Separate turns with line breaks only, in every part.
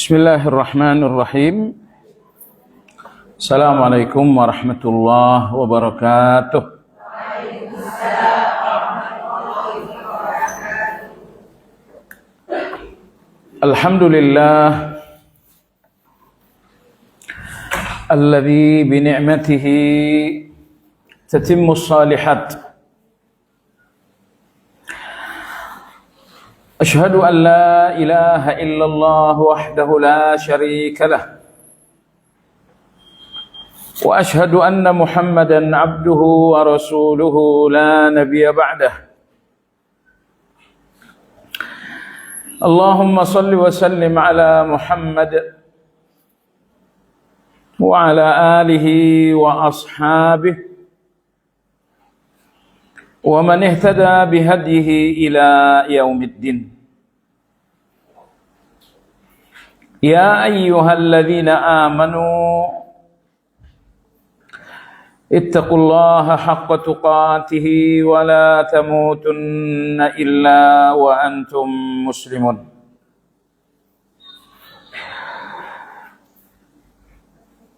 Bismillahirrahmanirrahim. Assalamualaikum warahmatullahi wabarakatuh. Alhamdulillah alladzi bi ni'matihi tatimmu shalihat. أشهد أن لا إله إلا الله وحده لا شريك له وأشهد أن محمدا عبده ورسوله لا نبي بعده اللهم صل وسلم على محمد وعلى آله وأصحابه ومن اهتدى بهديه إلى يوم الدين يا أيها الذين آمنوا اتقوا الله حق تقاته ولا تموتن إلا وأنتم مسلمون.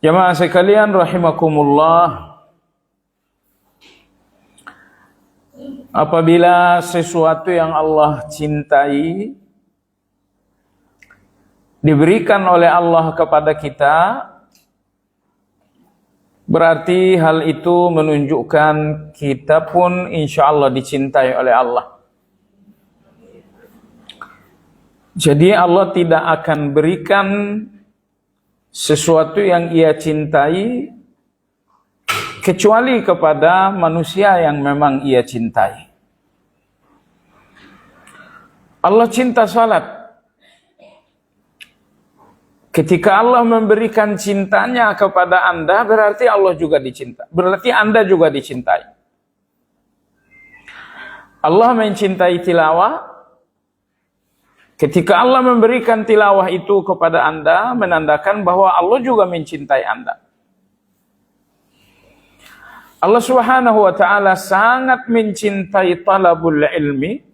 Jamaah sekalian rahimakumullah, apabila sesuatu yang Allah cintai diberikan oleh Allah kepada kita, berarti hal itu menunjukkan kita pun insya Allah dicintai oleh Allah. Jadi Allah tidak akan berikan sesuatu yang Ia cintai kecuali kepada manusia yang memang Ia cintai. Allah cinta salat. Ketika Allah memberikan cintanya kepada Anda, berarti Allah juga dicintai. Berarti Anda juga dicintai. Allah mencintai tilawah. Ketika Allah memberikan tilawah itu kepada Anda, menandakan bahwa Allah juga mencintai Anda. Allah Subhanahu wa ta'ala sangat mencintai talabul ilmi.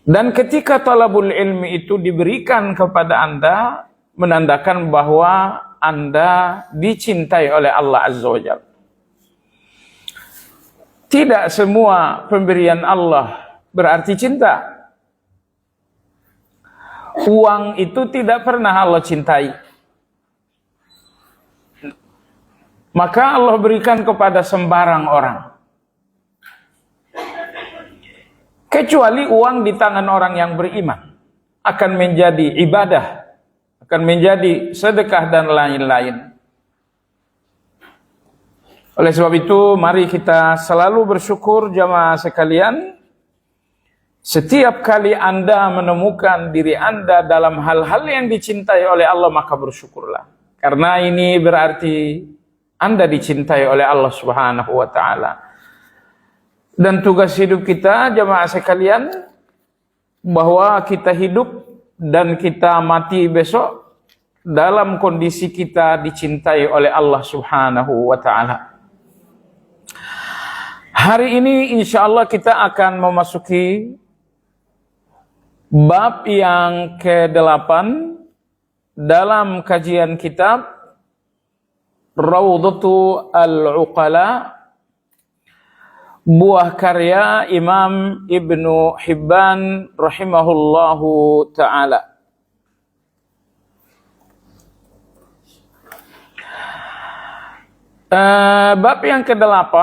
Dan ketika talabul ilmi itu diberikan kepada Anda, menandakan bahwa Anda dicintai oleh Allah Azza wa Jalla. Tidak semua pemberian Allah berarti cinta. Uang itu tidak pernah Allah cintai. Maka Allah berikan kepada sembarang orang. Kecuali uang di tangan orang yang beriman akan menjadi ibadah, akan menjadi sedekah dan lain-lain. Oleh sebab itu, mari kita selalu bersyukur jamaah sekalian. Setiap kali Anda menemukan diri Anda dalam hal-hal yang dicintai oleh Allah, maka bersyukurlah. Karena ini berarti Anda dicintai oleh Allah Subhanahu wa ta'ala. Dan tugas hidup kita, jamaah sekalian, bahwa kita hidup dan kita mati besok dalam kondisi kita dicintai oleh Allah Subhanahu wa ta'ala. Hari ini insya Allah kita akan memasuki bab yang ke-8 dalam kajian kitab Rawdatu Al-Uqala, buah karya Imam Ibnu Hibban rahimahullahu ta'ala. Bab yang ke-8,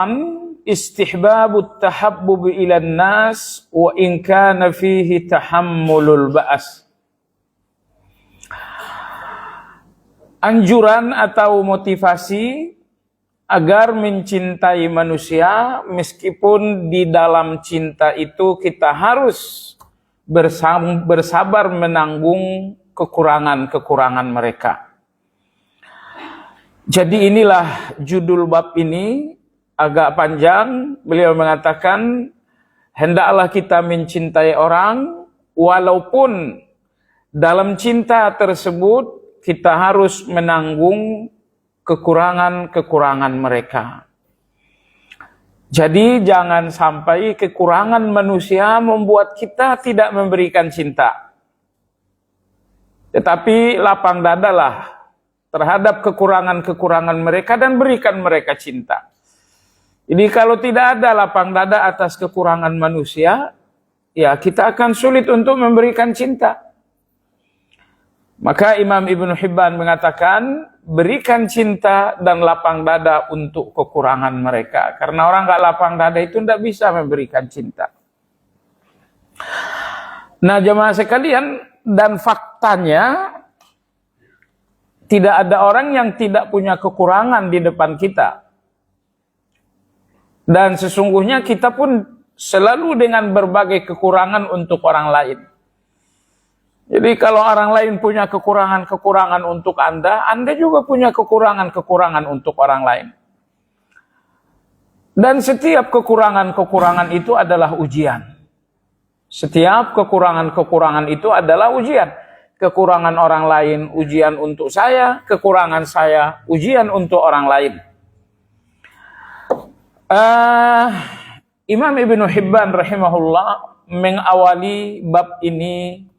istihbabut tahabbub ilan nas wa in kana fihi tahammulul ba'as. Anjuran atau motivasi agar mencintai manusia, meskipun di dalam cinta itu kita harus bersabar menanggung kekurangan-kekurangan mereka. Jadi inilah judul bab ini, agak panjang. Beliau mengatakan, hendaklah kita mencintai orang, walaupun dalam cinta tersebut kita harus menanggung kekurangan-kekurangan mereka. Jadi jangan sampai kekurangan manusia membuat kita tidak memberikan cinta. Tetapi lapang dadalah terhadap kekurangan-kekurangan mereka dan berikan mereka cinta. Jadi kalau tidak ada lapang dada atas kekurangan manusia, ya kita akan sulit untuk memberikan cinta. Maka Imam Ibnu Hibban mengatakan, berikan cinta dan lapang dada untuk kekurangan mereka. Karena orang gak lapang dada itu tidak bisa memberikan cinta. Nah jemaah sekalian, dan faktanya, tidak ada orang yang tidak punya kekurangan di depan kita. Dan sesungguhnya kita pun selalu dengan berbagai kekurangan untuk orang lain. Jadi kalau orang lain punya kekurangan-kekurangan untuk Anda juga punya kekurangan-kekurangan untuk orang lain. Dan setiap kekurangan-kekurangan itu adalah ujian. Setiap kekurangan-kekurangan itu adalah ujian. Kekurangan orang lain ujian untuk saya, kekurangan saya ujian untuk orang lain. Imam Ibnu Hibban rahimahullah mengawali bab ini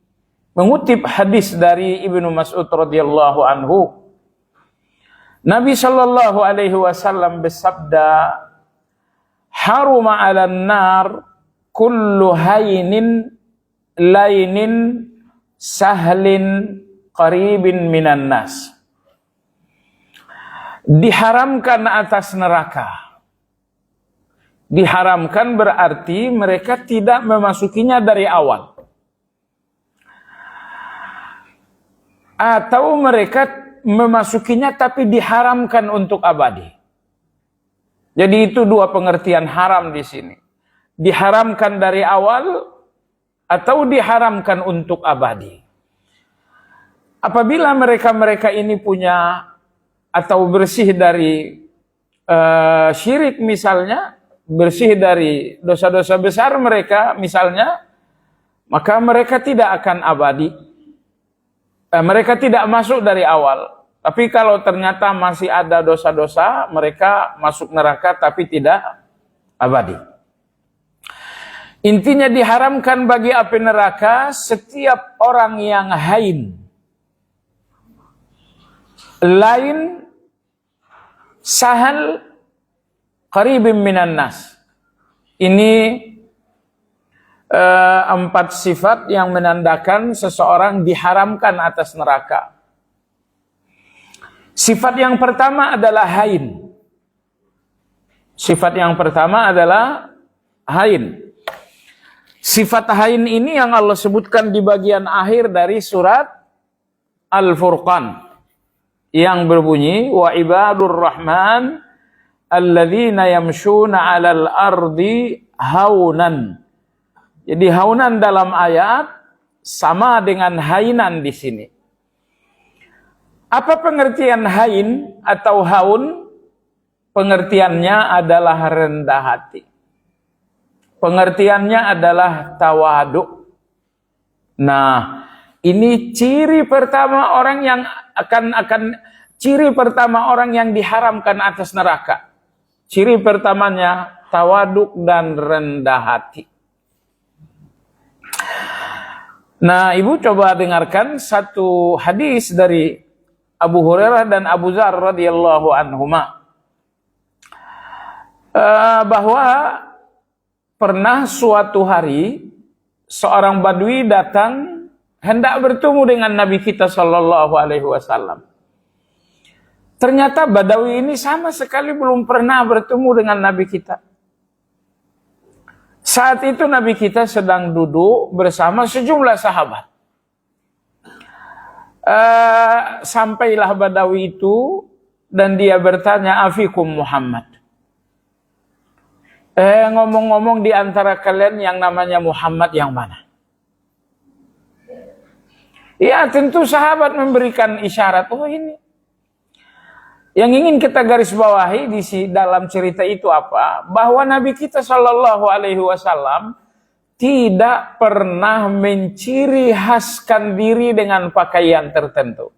mengutip hadis dari Ibnu Mas'ud radhiyallahu anhu. Nabi sallallahu alaihi wasallam bersabda, "Haruma 'alan nar kullu haynin lainin sahlin qaribin minan nas." Diharamkan atas neraka. Diharamkan berarti mereka tidak memasukinya dari awal. Atau mereka memasukinya tapi diharamkan untuk abadi. Jadi itu dua pengertian haram di sini. Diharamkan dari awal atau diharamkan untuk abadi. Apabila mereka-mereka ini punya atau bersih dari syirik misalnya, bersih dari dosa-dosa besar mereka misalnya, maka mereka tidak akan abadi. Mereka tidak masuk dari awal. Tapi kalau ternyata masih ada dosa-dosa, mereka masuk neraka tapi tidak abadi. Intinya diharamkan bagi api neraka setiap orang yang hain, lain, sahal, qaribim minan nas. Ini 4 sifat yang menandakan seseorang diharamkan atas neraka. Sifat yang pertama adalah hain. Sifat yang pertama adalah hain. Sifat hain ini yang Allah sebutkan di bagian akhir dari surat Al-Furqan yang berbunyi, wa ibadur rahman alladzina yamshuna 'alal ardi haunan. Jadi haunan dalam ayat sama dengan hainan di sini. Apa pengertian hain atau haun? Pengertiannya adalah rendah hati. Pengertiannya adalah tawadu. Nah, ini ciri pertama orang yang ciri pertama orang yang diharamkan atas neraka. Ciri pertamanya tawaduk dan rendah hati. Nah, Ibu coba dengarkan satu hadis dari Abu Hurairah dan Abu Dzar radhiyallahu anhuma. Bahwa pernah suatu hari seorang badui datang hendak bertemu dengan Nabi kita sallallahu alaihi wasallam. Ternyata Badawi ini sama sekali belum pernah bertemu dengan Nabi kita. Saat itu Nabi kita sedang duduk bersama sejumlah sahabat. Sampailah Badawi itu dan dia bertanya, "Afikum Muhammad?" Ngomong-ngomong di antara kalian yang namanya Muhammad yang mana? Ya tentu sahabat memberikan isyarat, oh ini. Yang ingin kita garis bawahi di dalam cerita itu apa? Bahwa Nabi kita Shallallahu Alaihi Wasallam tidak pernah menciri khaskan diri dengan pakaian tertentu.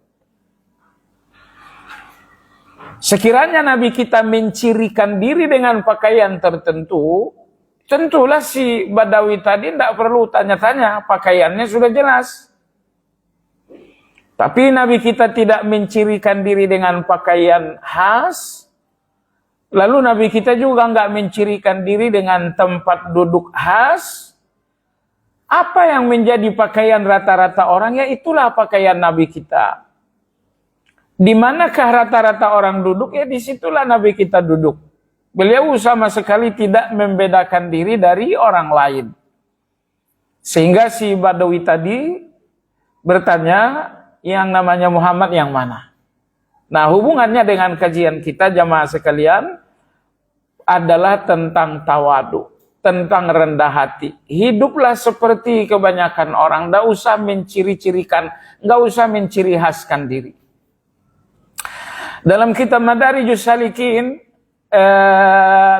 Sekiranya Nabi kita mencirikan diri dengan pakaian tertentu, tentulah si Badawi tadi tidak perlu tanya-tanya, pakaiannya sudah jelas. Tapi Nabi kita tidak mencirikan diri dengan pakaian khas. Lalu Nabi kita juga nggak mencirikan diri dengan tempat duduk khas. Apa yang menjadi pakaian rata-rata orang, ya itulah pakaian Nabi kita. Di manakah rata-rata orang duduk, ya disitulah Nabi kita duduk. Beliau sama sekali tidak membedakan diri dari orang lain. Sehingga si Badawi tadi bertanya, yang namanya Muhammad yang mana? Nah, hubungannya dengan kajian kita jamaah sekalian adalah tentang tawadu, tentang rendah hati. Hiduplah seperti kebanyakan orang, enggak usah menciri-cirikan, enggak usah menciri khaskan diri. Dalam kitab Madarijus Salikin,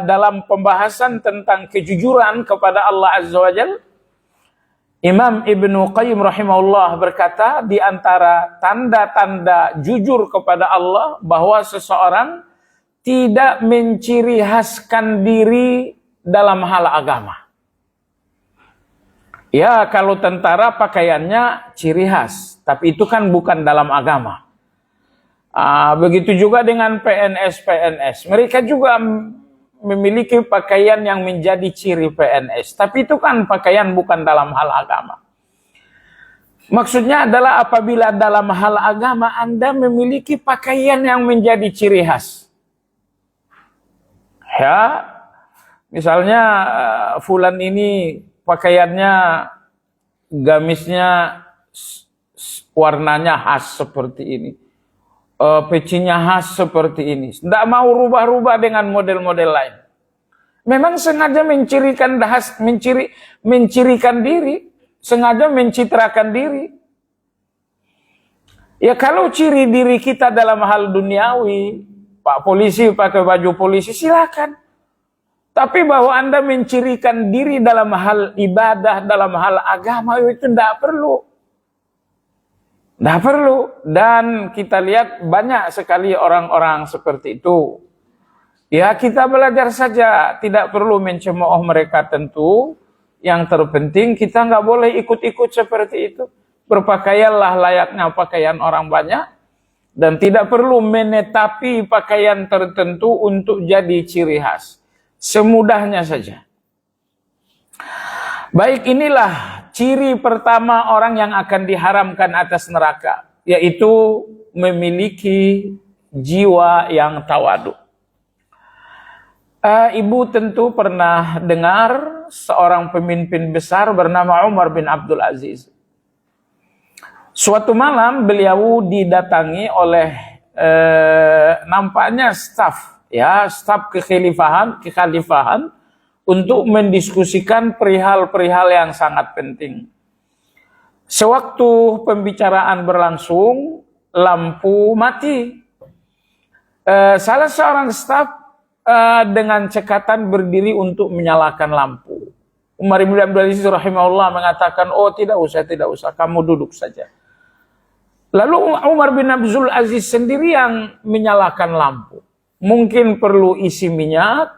dalam pembahasan tentang kejujuran kepada Allah Azza wa Jalla, Imam Ibnu Qayyim rahimahullah berkata, di antara tanda-tanda jujur kepada Allah bahwa seseorang tidak menciri khaskan diri dalam hal agama. Ya, kalau tentara pakaiannya ciri khas, tapi itu kan bukan dalam agama. Begitu juga dengan PNS. Mereka juga memiliki pakaian yang menjadi ciri PNS. Tapi itu kan pakaian bukan dalam hal agama. Maksudnya adalah apabila dalam hal agama Anda memiliki pakaian yang menjadi ciri khas. Ya, misalnya fulan ini pakaiannya, gamisnya warnanya khas seperti ini. Pecinya khas seperti ini. Tidak mau rubah-rubah dengan model-model lain. Memang sengaja mencirikan diri, sengaja mencitrakan diri. Ya kalau ciri diri kita dalam hal duniawi, Pak polisi pakai baju polisi, silakan. Tapi bahwa Anda mencirikan diri dalam hal ibadah, dalam hal agama, itu tidak perlu. Tidak perlu. Dan kita lihat banyak sekali orang-orang seperti itu. Ya kita belajar saja. Tidak perlu mencemooh mereka tentu. Yang terpenting kita nggak boleh ikut-ikut seperti itu. Berpakaianlah layaknya pakaian orang banyak. Dan tidak perlu menetapi pakaian tertentu untuk jadi ciri khas. Semudahnya saja. Baik, inilah ciri pertama orang yang akan diharamkan atas neraka, yaitu memiliki jiwa yang tawadu. Ibu tentu pernah dengar seorang pemimpin besar bernama Umar bin Abdul Aziz. Suatu malam beliau didatangi oleh nampaknya staf kekhalifahan untuk mendiskusikan perihal-perihal yang sangat penting. Sewaktu pembicaraan berlangsung, lampu mati. Salah seorang staf dengan cekatan berdiri untuk menyalakan lampu. Umar bin Abdul Aziz rahimahullah mengatakan, oh tidak usah, kamu duduk saja. Lalu Umar bin Abdul Aziz sendiri yang menyalakan lampu. Mungkin perlu isi minyak,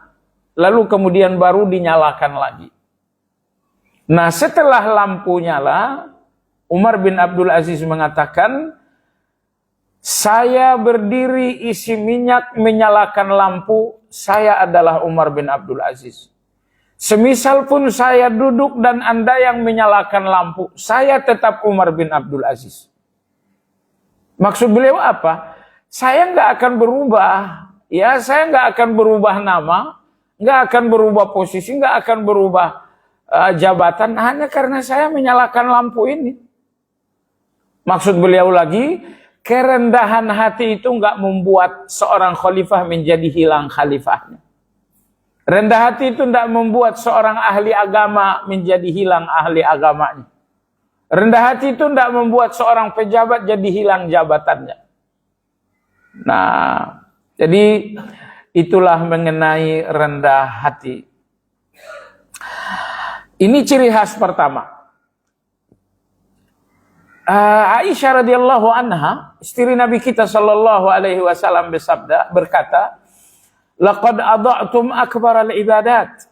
lalu kemudian baru dinyalakan lagi. Nah, setelah lampu nyala, Umar bin Abdul Aziz mengatakan, saya berdiri isi minyak menyalakan lampu, saya adalah Umar bin Abdul Aziz. Semisal pun saya duduk dan Anda yang menyalakan lampu, saya tetap Umar bin Abdul Aziz. Maksud beliau apa? Saya nggak akan berubah. Ya, saya nggak akan berubah nama, nggak akan berubah posisi, nggak akan berubah jabatan hanya karena saya menyalakan lampu ini. Maksud beliau lagi, kerendahan hati itu nggak membuat seorang khalifah menjadi hilang khalifahnya. Rendah hati itu tidak membuat seorang ahli agama menjadi hilang ahli agamanya. Rendah hati itu tidak membuat seorang pejabat jadi hilang jabatannya. Nah, jadi itulah mengenai rendah hati. Ini ciri khas pertama. Aisyah radhiyallahu anha, istri Nabi kita sallallahu alaihi wasallam berkata, "Laqad adha'tum akbaral ibadat."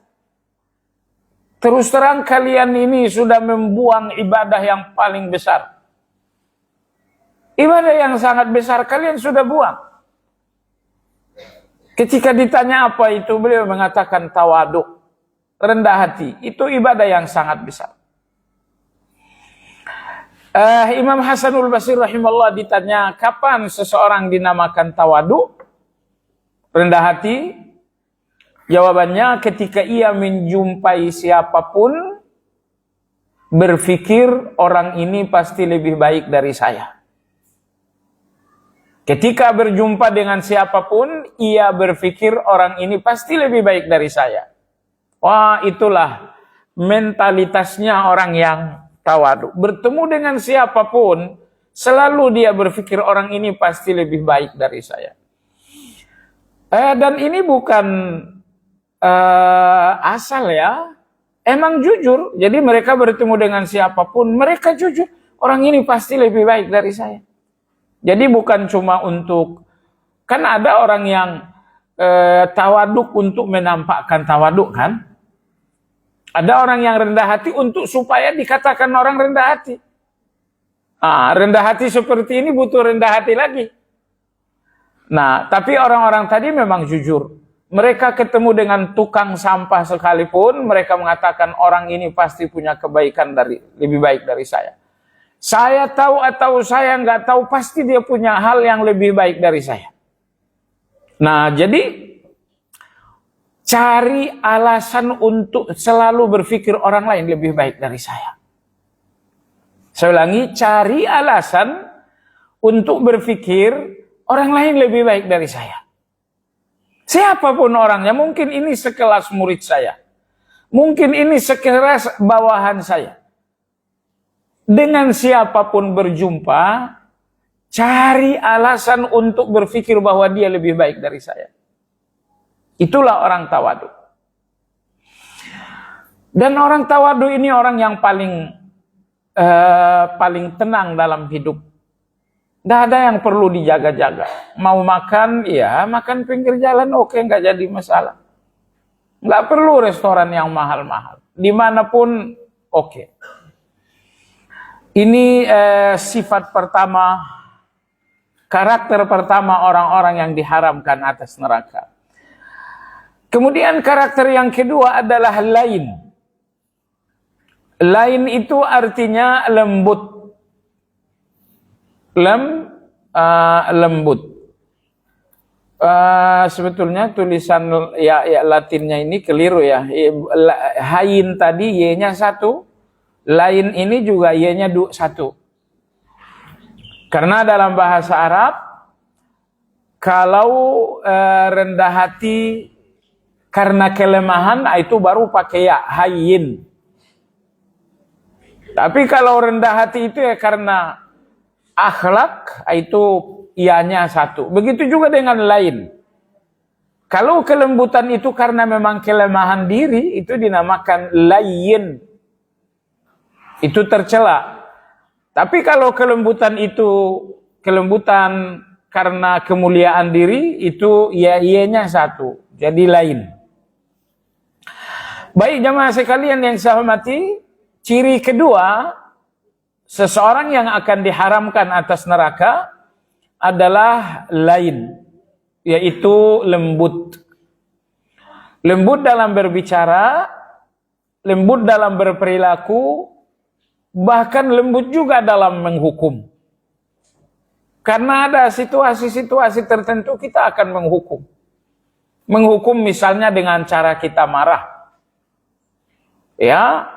Terus terang kalian ini sudah membuang ibadah yang paling besar. Ibadah yang sangat besar kalian sudah buang. Ketika ditanya apa itu, beliau mengatakan tawadhu, rendah hati. Itu ibadah yang sangat besar. Imam Hasanul Basri rahimahullah ditanya, kapan seseorang dinamakan tawadhu, rendah hati? Jawabannya, ketika ia menjumpai siapapun, berpikir orang ini pasti lebih baik dari saya. Ketika berjumpa dengan siapapun, ia berpikir orang ini pasti lebih baik dari saya. Wah, itulah mentalitasnya orang yang tawadhu. Bertemu dengan siapapun, selalu dia berpikir orang ini pasti lebih baik dari saya. Dan ini bukan asal ya. Emang jujur. Jadi mereka bertemu dengan siapapun, mereka jujur. Orang ini pasti lebih baik dari saya. Jadi bukan cuma untuk, kan ada orang yang tawaduk untuk menampakkan tawaduk kan. Ada orang yang rendah hati untuk supaya dikatakan orang rendah hati. Rendah hati seperti ini butuh rendah hati lagi. Nah, tapi orang-orang tadi memang jujur. Mereka ketemu dengan tukang sampah sekalipun, mereka mengatakan orang ini pasti punya kebaikan lebih baik dari saya. Saya tahu atau saya nggak tahu, pasti dia punya hal yang lebih baik dari saya. Nah, jadi cari alasan untuk selalu berpikir orang lain lebih baik dari saya. Saya ulangi, cari alasan untuk berpikir orang lain lebih baik dari saya. Siapapun orangnya, mungkin ini sekelas murid saya. Mungkin ini sekelas bawahan saya. Dengan siapapun berjumpa, cari alasan untuk berpikir bahwa dia lebih baik dari saya. Itulah orang tawadhu. Dan orang tawadhu ini orang yang paling tenang dalam hidup. Tidak ada yang perlu dijaga-jaga. Mau makan, ya makan pinggir jalan, oke, nggak jadi masalah. Nggak perlu restoran yang mahal-mahal. Dimanapun, oke. Ini sifat pertama, karakter pertama orang-orang yang diharamkan atas neraka. Kemudian karakter yang kedua adalah lain. Lain itu artinya lembut. Lembut. Sebetulnya tulisan ya Latinnya ini keliru ya. Hain tadi y-nya 1. Lain ini juga y-nya 1. Karena dalam bahasa Arab, kalau rendah hati karena kelemahan, itu baru pakai ya, hayin. Tapi kalau rendah hati itu ya karena akhlak, itu iya-nya 1. Begitu juga dengan lain. Kalau kelembutan itu karena memang kelemahan diri, itu dinamakan layin. Itu tercela. Tapi kalau kelembutan itu kelembutan karena kemuliaan diri, itu iya-nya 1. Jadi lain. Baik jamaah sekalian yang saya hormati, ciri kedua seseorang yang akan diharamkan atas neraka adalah lain, yaitu lembut. Lembut dalam berbicara, lembut dalam berperilaku, bahkan lembut juga dalam menghukum. Karena ada situasi-situasi tertentu kita akan menghukum. Menghukum misalnya dengan cara kita marah. Ya,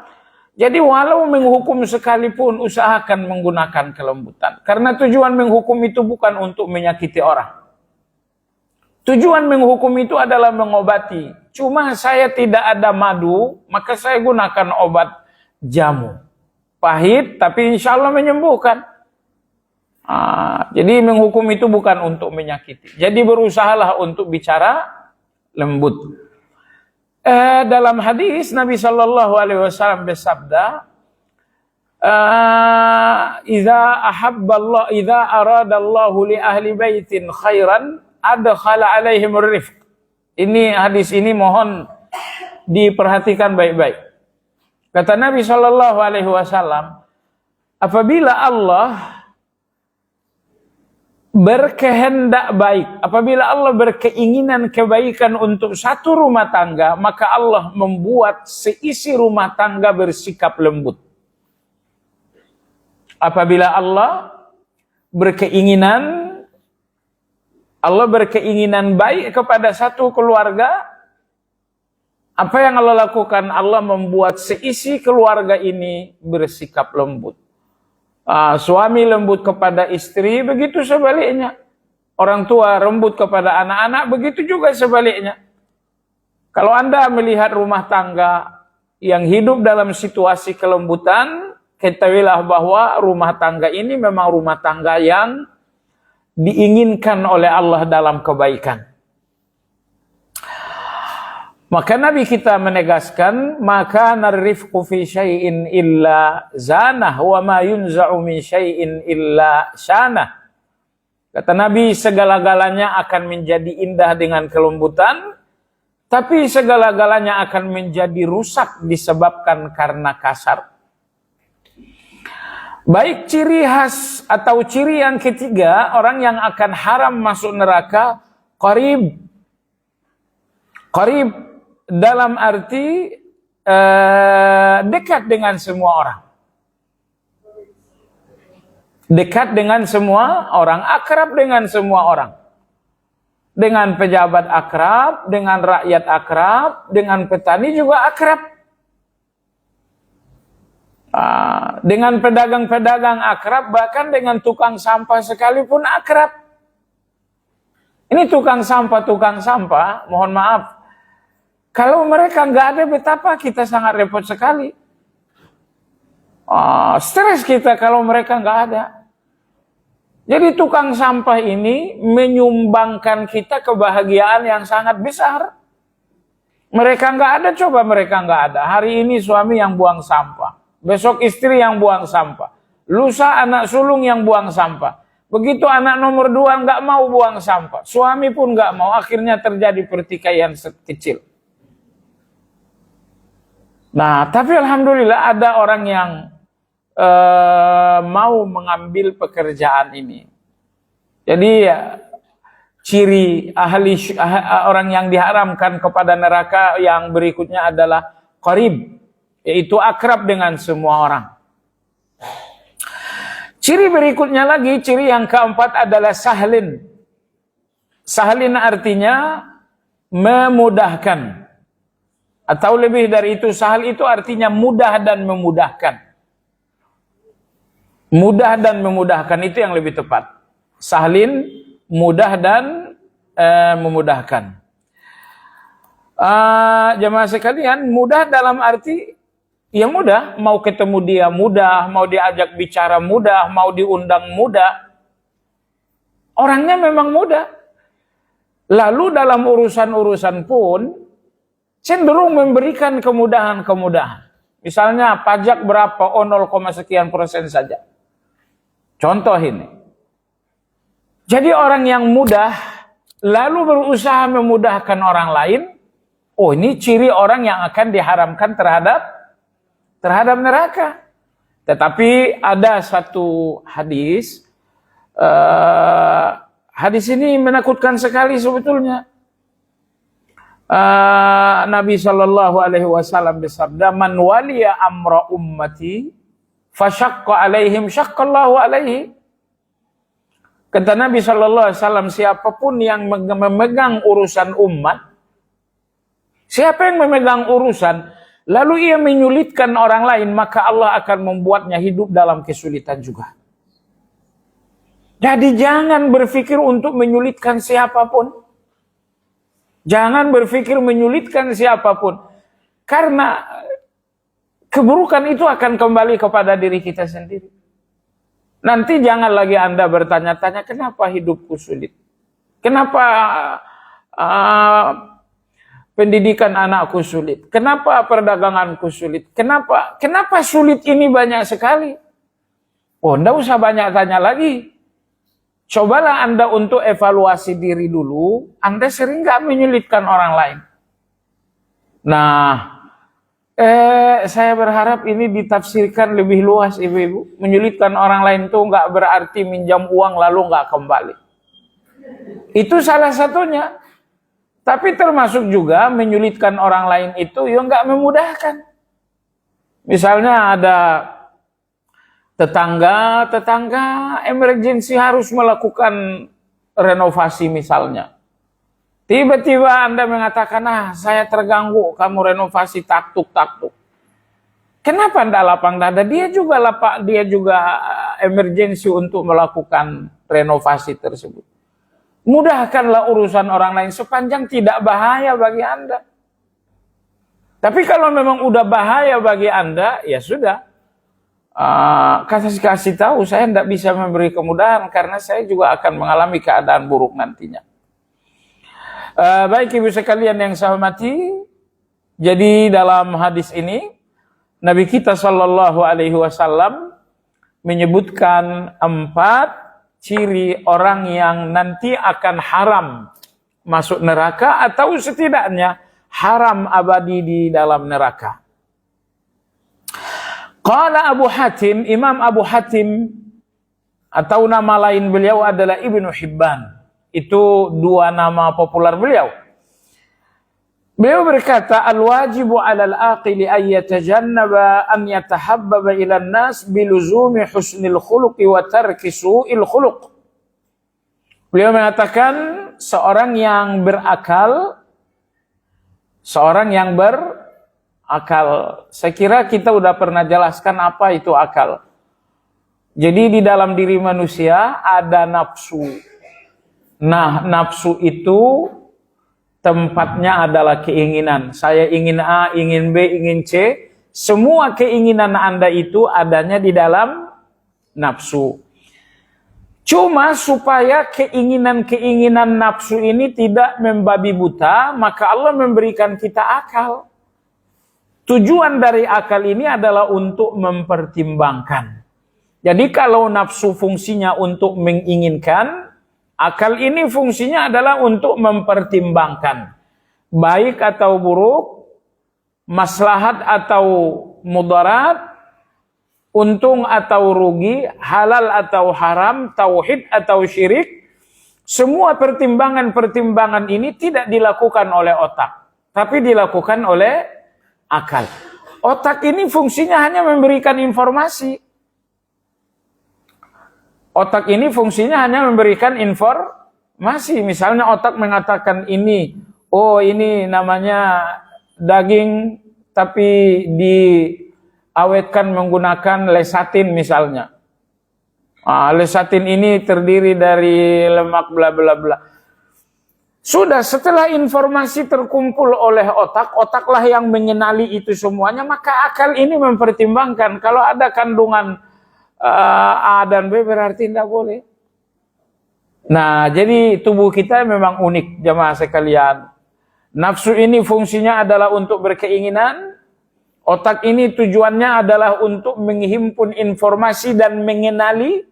jadi walau menghukum sekalipun usahakan menggunakan kelembutan. Karena tujuan menghukum itu bukan untuk menyakiti orang. Tujuan menghukum itu adalah mengobati. Cuma saya tidak ada madu, maka saya gunakan obat jamu. Pahit, tapi insya Allah menyembuhkan. Jadi menghukum itu bukan untuk menyakiti. Jadi berusahalah untuk bicara lembut. Dalam hadis Nabi Shallallahu Alaihi Wasallam bersabda, "Idza aradallahu li ahli baitin khairan, adkhala alaihim rifq." Ini hadis ini mohon diperhatikan baik-baik. Kata Nabi Shallallahu Alaihi Wasallam, apabila Allah berkehendak baik. Apabila Allah berkeinginan kebaikan untuk satu rumah tangga, maka Allah membuat seisi rumah tangga bersikap lembut. Apabila Allah berkeinginan baik kepada satu keluarga, apa yang Allah lakukan? Allah membuat seisi keluarga ini bersikap lembut. Suami lembut kepada istri, begitu sebaliknya. Orang tua lembut kepada anak-anak, begitu juga sebaliknya. Kalau Anda melihat rumah tangga yang hidup dalam situasi kelembutan, ketahuilah bahwa rumah tangga ini memang rumah tangga yang diinginkan oleh Allah dalam kebaikan. Maka Nabi kita menegaskan, maka narifqu fi syai'in illa zanah wa ma yunza'u min syai'in illa syanah. Kata Nabi, segala-galanya akan menjadi indah dengan kelembutan, tapi segala-galanya akan menjadi rusak disebabkan karena kasar. Baik ciri khas atau ciri yang ketiga, orang yang akan haram masuk neraka, qarib. Qarib dalam arti dekat dengan semua orang. Dekat dengan semua orang, akrab dengan semua orang. Dengan pejabat akrab, dengan rakyat akrab, dengan petani juga akrab. Dengan pedagang-pedagang akrab, bahkan dengan tukang sampah sekalipun akrab. Ini tukang sampah, mohon maaf. Kalau mereka nggak ada, betapa kita sangat repot sekali. Stres kita kalau mereka nggak ada. Jadi tukang sampah ini menyumbangkan kita kebahagiaan yang sangat besar. Mereka nggak ada, coba mereka nggak ada. Hari ini suami yang buang sampah. Besok istri yang buang sampah. Lusa anak sulung yang buang sampah. Begitu anak nomor 2 nggak mau buang sampah. Suami pun nggak mau. Akhirnya terjadi pertikaian kecil. Nah, tapi alhamdulillah ada orang yang mau mengambil pekerjaan ini. Jadi ciri orang yang diharamkan kepada neraka yang berikutnya adalah qarib, yaitu akrab dengan semua orang. Ciri berikutnya lagi, ciri yang keempat adalah sahlin. Sahlin artinya memudahkan. Atau lebih dari itu, sahal itu artinya mudah dan memudahkan. Mudah dan memudahkan, itu yang lebih tepat. Sahlin, mudah dan memudahkan. Jemaah sekalian, mudah dalam arti, ya mudah. Mau ketemu dia mudah, mau diajak bicara mudah, mau diundang mudah. Orangnya memang mudah. Lalu dalam urusan-urusan pun, cenderung memberikan kemudahan-kemudahan. Misalnya pajak berapa? 0,sekian% saja. Contoh ini. Jadi orang yang mudah lalu berusaha memudahkan orang lain, oh ini ciri orang yang akan diharamkan terhadap neraka. Tetapi ada satu hadis, hadis ini menakutkan sekali sebetulnya. Nabi SAW bersabda, man waliya amra ummati fasyaqqa alaihim syaqqallahu alaihi. Kata Nabi SAW, siapapun yang memegang urusan umat, siapa yang memegang urusan lalu ia menyulitkan orang lain, maka Allah akan membuatnya hidup dalam kesulitan juga. Jadi jangan berpikir untuk menyulitkan siapapun. Jangan berpikir menyulitkan siapapun. Karena keburukan itu akan kembali kepada diri kita sendiri. Nanti jangan lagi Anda bertanya-tanya, kenapa hidupku sulit? Kenapa pendidikan anakku sulit? Kenapa perdaganganku sulit? Kenapa sulit ini banyak sekali? Oh, enggak usah banyak tanya lagi. Cobalah Anda untuk evaluasi diri dulu, Anda sering nggak menyulitkan orang lain? Nah, saya berharap ini ditafsirkan lebih luas, ibu-ibu. Menyulitkan orang lain itu nggak berarti minjam uang lalu nggak kembali. Itu salah satunya. Tapi termasuk juga menyulitkan orang lain itu ya nggak memudahkan. Misalnya ada tetangga emergensi harus melakukan renovasi misalnya. Tiba-tiba Anda mengatakan, saya terganggu, kamu renovasi taktuk. Kenapa Anda lapang dada? Dia juga emergensi untuk melakukan renovasi tersebut. Mudahkanlah urusan orang lain sepanjang tidak bahaya bagi Anda. Tapi kalau memang udah bahaya bagi Anda, ya sudah. Kasih tahu, saya tidak bisa memberi kemudahan karena saya juga akan mengalami keadaan buruk nantinya. Baik ibu sekalian yang saya hormati, jadi dalam hadis ini Nabi kita Shallallahu Alaihi Wasallam menyebutkan 4 ciri orang yang nanti akan haram masuk neraka atau setidaknya haram abadi di dalam neraka. Qala Abu Hatim, Imam Abu Hatim atau nama lain beliau adalah Ibnu Hibban. Itu 2 nama populer beliau. Beliau berkata, al-wajibu 'alal aqili an yatajannaba an yatahabbaba ila an-nas biluzumi husnil khuluqi wa tarki su'il khuluq. Beliau mengatakan seorang yang berakal, saya kira kita udah pernah jelaskan apa itu akal. Jadi di dalam diri manusia ada nafsu. Nah, nafsu itu tempatnya adalah keinginan. Saya ingin A, ingin B, ingin C. Semua keinginan Anda itu adanya di dalam nafsu. Cuma supaya keinginan-keinginan nafsu ini tidak membabi buta, maka Allah memberikan kita akal. Tujuan dari akal ini adalah untuk mempertimbangkan. Jadi kalau nafsu fungsinya untuk menginginkan, akal ini fungsinya adalah untuk mempertimbangkan. Baik atau buruk, maslahat atau mudarat, untung atau rugi, halal atau haram, tauhid atau syirik. Semua pertimbangan-pertimbangan ini tidak dilakukan oleh otak, tapi dilakukan oleh akal. Otak ini fungsinya hanya memberikan informasi. Otak ini fungsinya hanya memberikan informasi. Misalnya otak mengatakan ini namanya daging tapi diawetkan menggunakan lesatin misalnya. Lesatin ini terdiri dari lemak bla bla bla. Sudah setelah informasi terkumpul oleh otaklah yang mengenali itu semuanya, maka akal ini mempertimbangkan kalau ada kandungan A dan B berarti tidak boleh. Nah, jadi tubuh kita memang unik jamaah sekalian. Nafsu ini fungsinya adalah untuk berkeinginan. Otak ini tujuannya adalah untuk menghimpun informasi dan mengenali.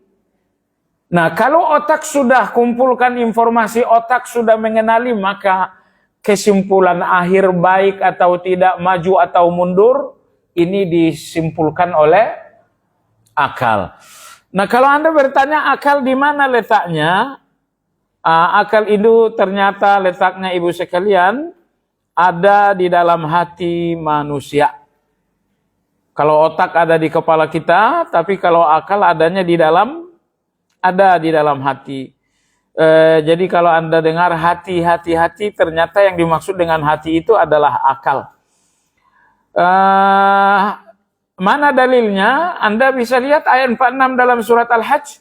Nah, kalau otak sudah kumpulkan informasi, otak sudah mengenali, maka kesimpulan akhir baik atau tidak, maju atau mundur, ini disimpulkan oleh akal. Nah, kalau Anda bertanya akal di mana letaknya? Akal itu ternyata letaknya ibu sekalian ada di dalam hati manusia. Kalau otak ada di kepala kita, tapi kalau akal ada di dalam hati. Jadi kalau Anda dengar hati, ternyata yang dimaksud dengan hati itu adalah akal. Mana dalilnya? Anda bisa lihat ayat 46 dalam surat Al-Hajj.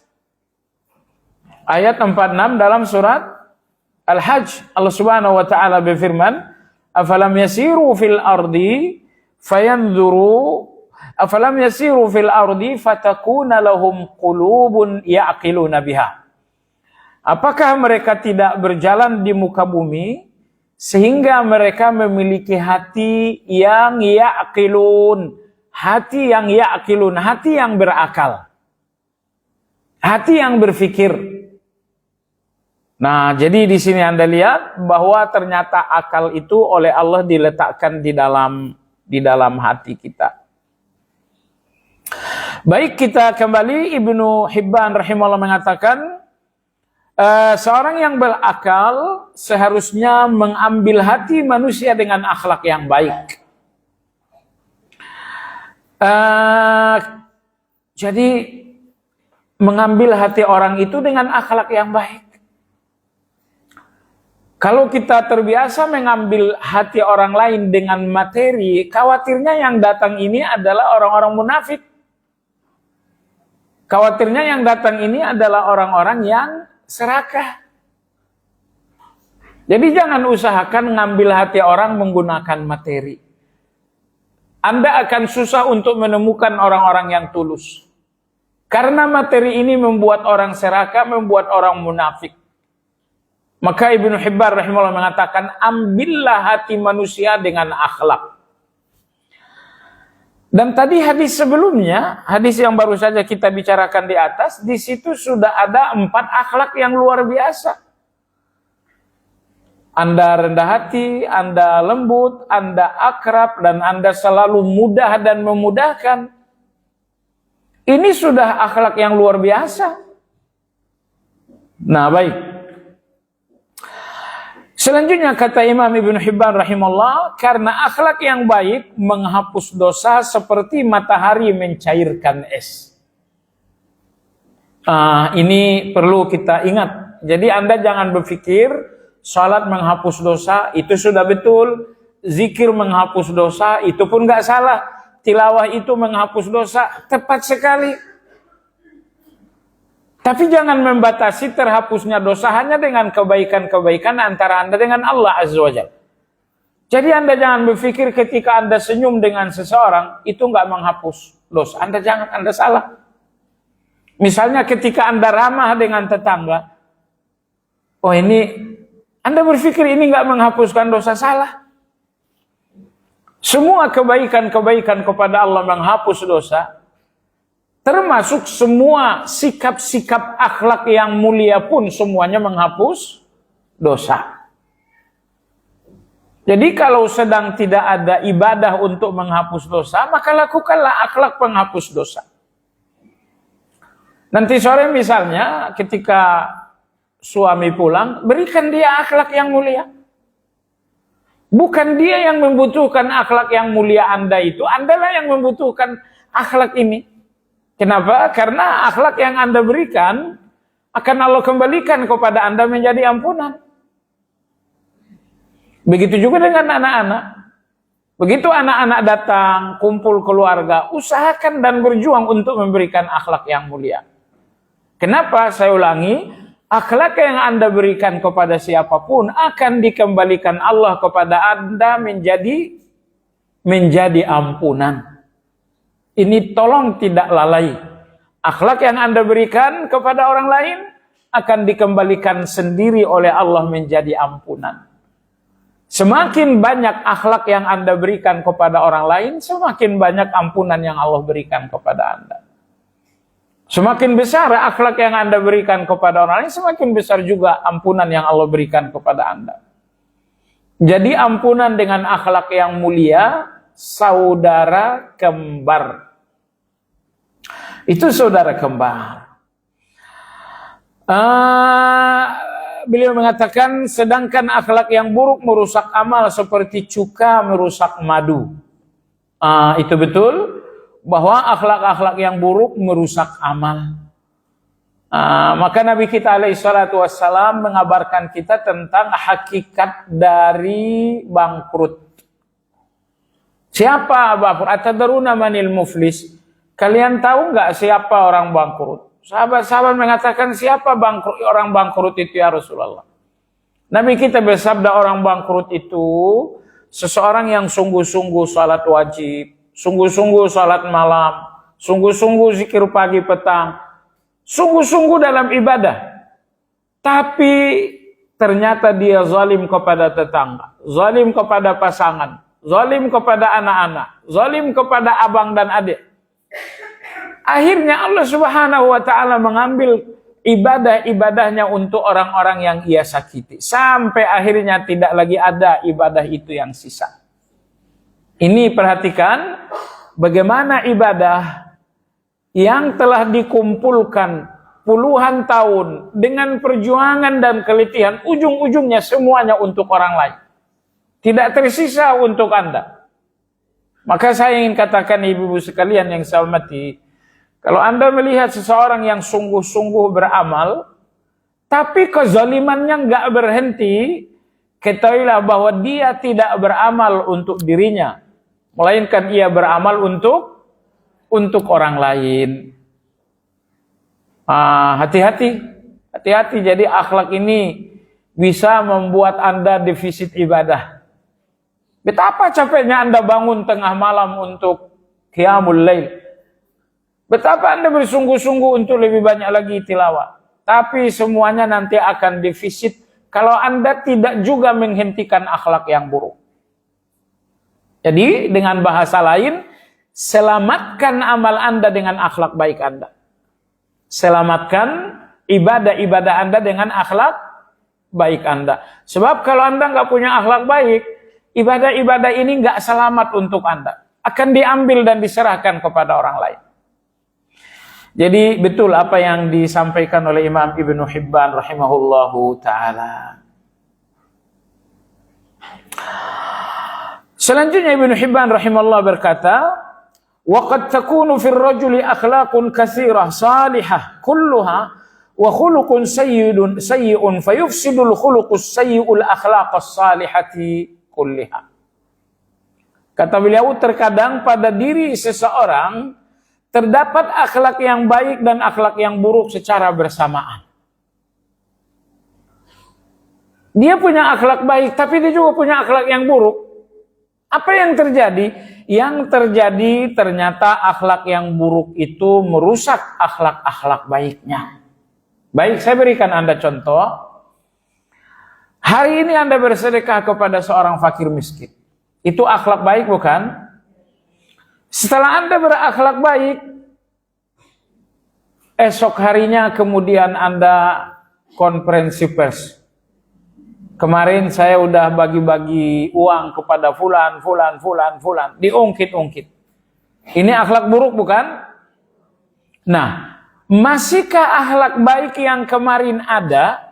Ayat 46 dalam surat Al-Hajj. Allah Subhanahu wa taala berfirman, "Afalam yasiru fil ardi fatakuna lahum qulubun ya'qiluna biha." Apakah mereka tidak berjalan di muka bumi sehingga mereka memiliki hati yang ya'qilun? Hati yang ya'qilun, hati yang berakal. Hati yang berfikir. Nah, jadi di sini Anda lihat bahwa ternyata akal itu oleh Allah diletakkan di dalam hati kita. Baik, kita kembali. Ibnu Hibban rahimahullah mengatakan, Seorang yang berakal seharusnya mengambil hati manusia dengan akhlak yang baik. Jadi mengambil hati orang itu dengan akhlak yang baik. Kalau kita terbiasa mengambil hati orang lain dengan materi, khawatirnya yang datang ini adalah orang-orang munafik. Khawatirnya yang datang ini adalah orang-orang yang serakah. Jadi jangan usahakan mengambil hati orang menggunakan materi. Anda akan susah untuk menemukan orang-orang yang tulus. Karena materi ini membuat orang serakah, membuat orang munafik. Maka Ibnu Hibban rahimahullah mengatakan, ambillah hati manusia dengan akhlak. Dan tadi hadis sebelumnya, hadis yang baru saja kita bicarakan di atas, di situ sudah ada 4 akhlak yang luar biasa. Anda rendah hati, Anda lembut, Anda akrab, dan Anda selalu mudah dan memudahkan. Ini sudah akhlak yang luar biasa. Nah, baik. Selanjutnya kata Imam Ibnu Hibban rahimahullah, karena akhlak yang baik menghapus dosa seperti matahari mencairkan es. Ini perlu kita ingat. Jadi Anda jangan berpikir salat menghapus dosa itu sudah betul, zikir menghapus dosa itu pun nggak salah, tilawah itu menghapus dosa, tepat sekali. Tapi jangan membatasi terhapusnya dosa hanya dengan kebaikan-kebaikan antara Anda dengan Allah Azza wa Jalla. Jadi Anda jangan berpikir ketika Anda senyum dengan seseorang, itu nggak menghapus dosa. Anda salah. Misalnya ketika Anda ramah dengan tetangga, Anda berpikir ini nggak menghapuskan dosa, salah. Semua kebaikan-kebaikan kepada Allah menghapus dosa. Termasuk semua sikap-sikap akhlak yang mulia pun semuanya menghapus dosa. Jadi kalau sedang tidak ada ibadah untuk menghapus dosa, maka lakukanlah akhlak penghapus dosa. Nanti sore misalnya ketika suami pulang, berikan dia akhlak yang mulia. Bukan dia yang membutuhkan akhlak yang mulia Anda itu, Andalah yang membutuhkan akhlak ini. Kenapa? Karena akhlak yang Anda berikan akan Allah kembalikan kepada Anda menjadi ampunan. Begitu juga dengan anak-anak. Begitu anak-anak datang, kumpul keluarga, usahakan dan berjuang untuk memberikan akhlak yang mulia. Kenapa? Saya ulangi, akhlak yang Anda berikan kepada siapapun akan dikembalikan Allah kepada Anda menjadi ampunan. Ini tolong tidak lalai. Akhlak yang Anda berikan kepada orang lain akan dikembalikan sendiri oleh Allah menjadi ampunan. Semakin banyak akhlak yang Anda berikan kepada orang lain, semakin banyak ampunan yang Allah berikan kepada Anda. Semakin besar akhlak yang Anda berikan kepada orang lain, semakin besar juga ampunan yang Allah berikan kepada Anda. Jadi ampunan dengan akhlak yang mulia, saudara kembar. Itu saudara kembar. Beliau mengatakan, sedangkan akhlak yang buruk merusak amal seperti cuka merusak madu. Itu betul, bahwa akhlak-akhlak yang buruk merusak amal. Maka Nabi kita alaihi salatu wassalam mengabarkan kita tentang hakikat dari bangkrut. Siapa bangkrut? Atadaruna manil muflis? Kalian tahu nggak siapa orang bangkrut? Sahabat-sahabat mengatakan, siapa orang bangkrut itu ya Rasulullah? Nabi kita bersabda, orang bangkrut itu seseorang yang sungguh-sungguh salat wajib, sungguh-sungguh salat malam, sungguh-sungguh zikir pagi petang, sungguh-sungguh dalam ibadah. Tapi ternyata dia zalim kepada tetangga, zalim kepada pasangan, zalim kepada anak-anak, zalim kepada abang dan adik. Akhirnya Allah Subhanahu wa taala mengambil ibadah-ibadahnya untuk orang-orang yang ia sakiti. Sampai akhirnya tidak lagi ada ibadah itu yang sisa. Ini perhatikan bagaimana ibadah yang telah dikumpulkan puluhan tahun dengan perjuangan dan kelitihan, ujung-ujungnya semuanya untuk orang lain. Tidak tersisa untuk Anda. Maka saya ingin katakan ibu-ibu sekalian yang saya hormati, kalau Anda melihat seseorang yang sungguh-sungguh beramal, tapi kezalimannya nggak berhenti, ketahuilah bahwa dia tidak beramal untuk dirinya, melainkan ia beramal untuk orang lain. Hati-hati. Jadi akhlak ini bisa membuat Anda defisit ibadah. Betapa capeknya Anda bangun tengah malam untuk qiyamul lail. Betapa Anda bersungguh-sungguh untuk lebih banyak lagi tilawah. Tapi semuanya nanti akan defisit kalau Anda tidak juga menghentikan akhlak yang buruk. Jadi dengan bahasa lain, selamatkan amal Anda dengan akhlak baik Anda. Selamatkan ibadah-ibadah Anda dengan akhlak baik Anda. Sebab kalau Anda nggak punya akhlak baik, ibadah-ibadah ini nggak selamat untuk Anda. Akan diambil dan diserahkan kepada orang lain. Jadi betul apa yang disampaikan oleh Imam Ibnu Hibban rahimahullahu ta'ala. Selanjutnya Ibnu Hibban rahimahullah berkata, وَقَدْ تَكُونُ فِي الرَّجُلِ أَخْلَاقٌ كَثِيرَةٌ صَالِحَةٌ كُلُّهَا وَخُلُقٌ سَيِّئٌ فَيُفْسِدُ الْخُلُقُ السَّيِّئُ الْأَخْلَاقَ الصَّالِحَةِ كُلِّهَا. Kata beliau, terkadang pada diri seseorang terdapat akhlak yang baik dan akhlak yang buruk secara bersamaan. Dia punya akhlak baik, tapi dia juga punya akhlak yang buruk. Apa yang terjadi? Yang terjadi ternyata akhlak yang buruk itu merusak akhlak-akhlak baiknya. Baik, saya berikan Anda contoh. Hari ini Anda bersedekah kepada seorang fakir miskin. Itu akhlak baik bukan? Setelah Anda berakhlak baik, esok harinya kemudian Anda konferensi pers. Kemarin saya udah bagi-bagi uang kepada fulan, diungkit-ungkit. Ini akhlak buruk bukan? Nah, masihkah akhlak baik yang kemarin ada?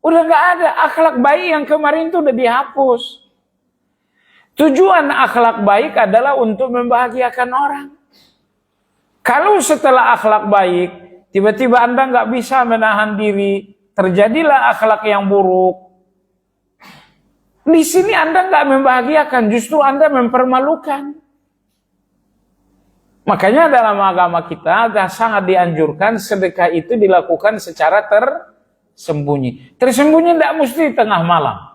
Udah nggak ada. Akhlak baik yang kemarin itu udah dihapus. Tujuan akhlak baik adalah untuk membahagiakan orang. Kalau setelah akhlak baik, tiba-tiba Anda nggak bisa menahan diri, terjadilah akhlak yang buruk. Di sini Anda nggak membahagiakan, justru Anda mempermalukan. Makanya dalam agama kita sangat dianjurkan sedekah itu dilakukan secara tersembunyi. Tersembunyi tidak mesti di tengah malam.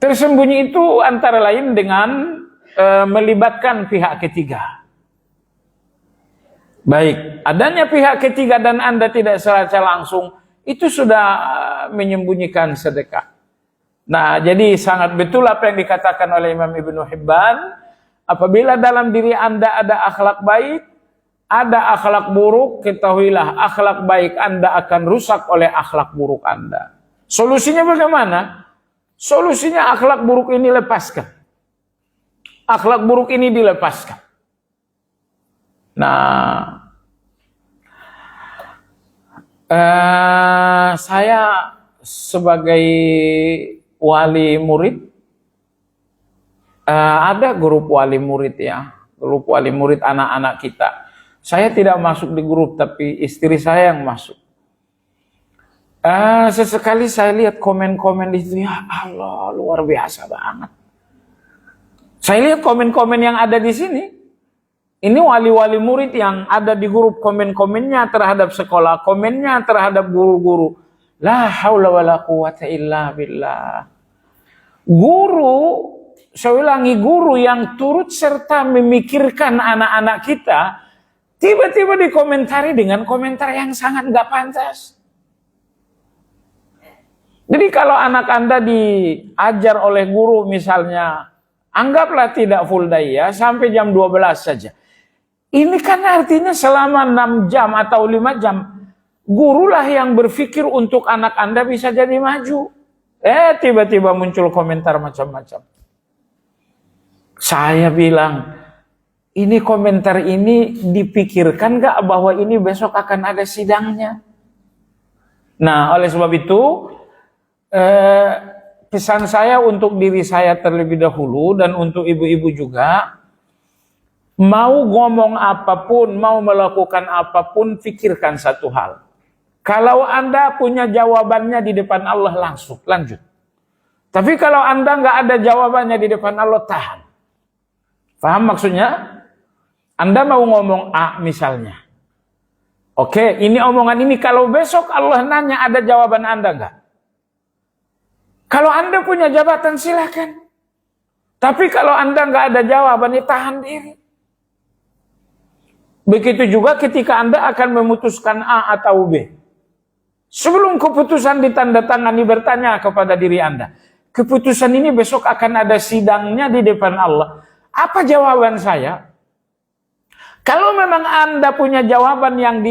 Tersembunyi itu antara lain dengan melibatkan pihak ketiga. Baik, adanya pihak ketiga dan Anda tidak secara langsung, itu sudah menyembunyikan sedekah. Nah, jadi sangat betul apa yang dikatakan oleh Imam Ibnu Hibban. Apabila dalam diri Anda ada akhlak baik, ada akhlak buruk, ketahuilah akhlak baik Anda akan rusak oleh akhlak buruk Anda. Solusinya bagaimana? Solusinya akhlak buruk ini lepaskan. Akhlak buruk ini dilepaskan. Nah, saya sebagai wali murid, ada grup wali murid ya, grup wali murid anak-anak kita. Saya tidak masuk di grup, tapi istri saya yang masuk. Sesekali saya lihat komen-komen di situ, ya Allah, luar biasa banget. Saya lihat komen-komen yang ada di sini. Ini wali-wali murid yang ada di grup, komen-komennya terhadap sekolah, komennya terhadap guru-guru. La haula wala quwata illa billah. Guru, saya ulangi, guru yang turut serta memikirkan anak-anak kita, tiba-tiba dikomentari dengan komentar yang sangat gak pantas. Jadi kalau anak Anda diajar oleh guru misalnya, anggaplah tidak full day ya, sampai jam 12 saja. Ini kan artinya selama 6 jam atau 5 jam, gurulah yang berpikir untuk anak Anda bisa jadi maju. Tiba-tiba muncul komentar macam-macam. Saya bilang, ini komentar ini dipikirkan gak bahwa ini besok akan ada sidangnya? Nah, oleh sebab itu, pesan saya untuk diri saya terlebih dahulu dan untuk ibu-ibu juga, mau ngomong apapun, mau melakukan apapun, pikirkan satu hal. Kalau Anda punya jawabannya di depan Allah, langsung lanjut. Tapi kalau Anda nggak ada jawabannya di depan Allah, tahan. Paham maksudnya? Anda mau ngomong A misalnya. Oke, ini omongan ini kalau besok Allah nanya, ada jawaban Anda nggak? Kalau Anda punya jabatan silakan. Tapi kalau Anda nggak ada jawabannya, tahan diri. Begitu juga ketika Anda akan memutuskan A atau B. Sebelum keputusan ditandatangani, bertanya kepada diri Anda, keputusan ini besok akan ada sidangnya di depan Allah. Apa jawaban saya? Kalau memang Anda punya jawaban yang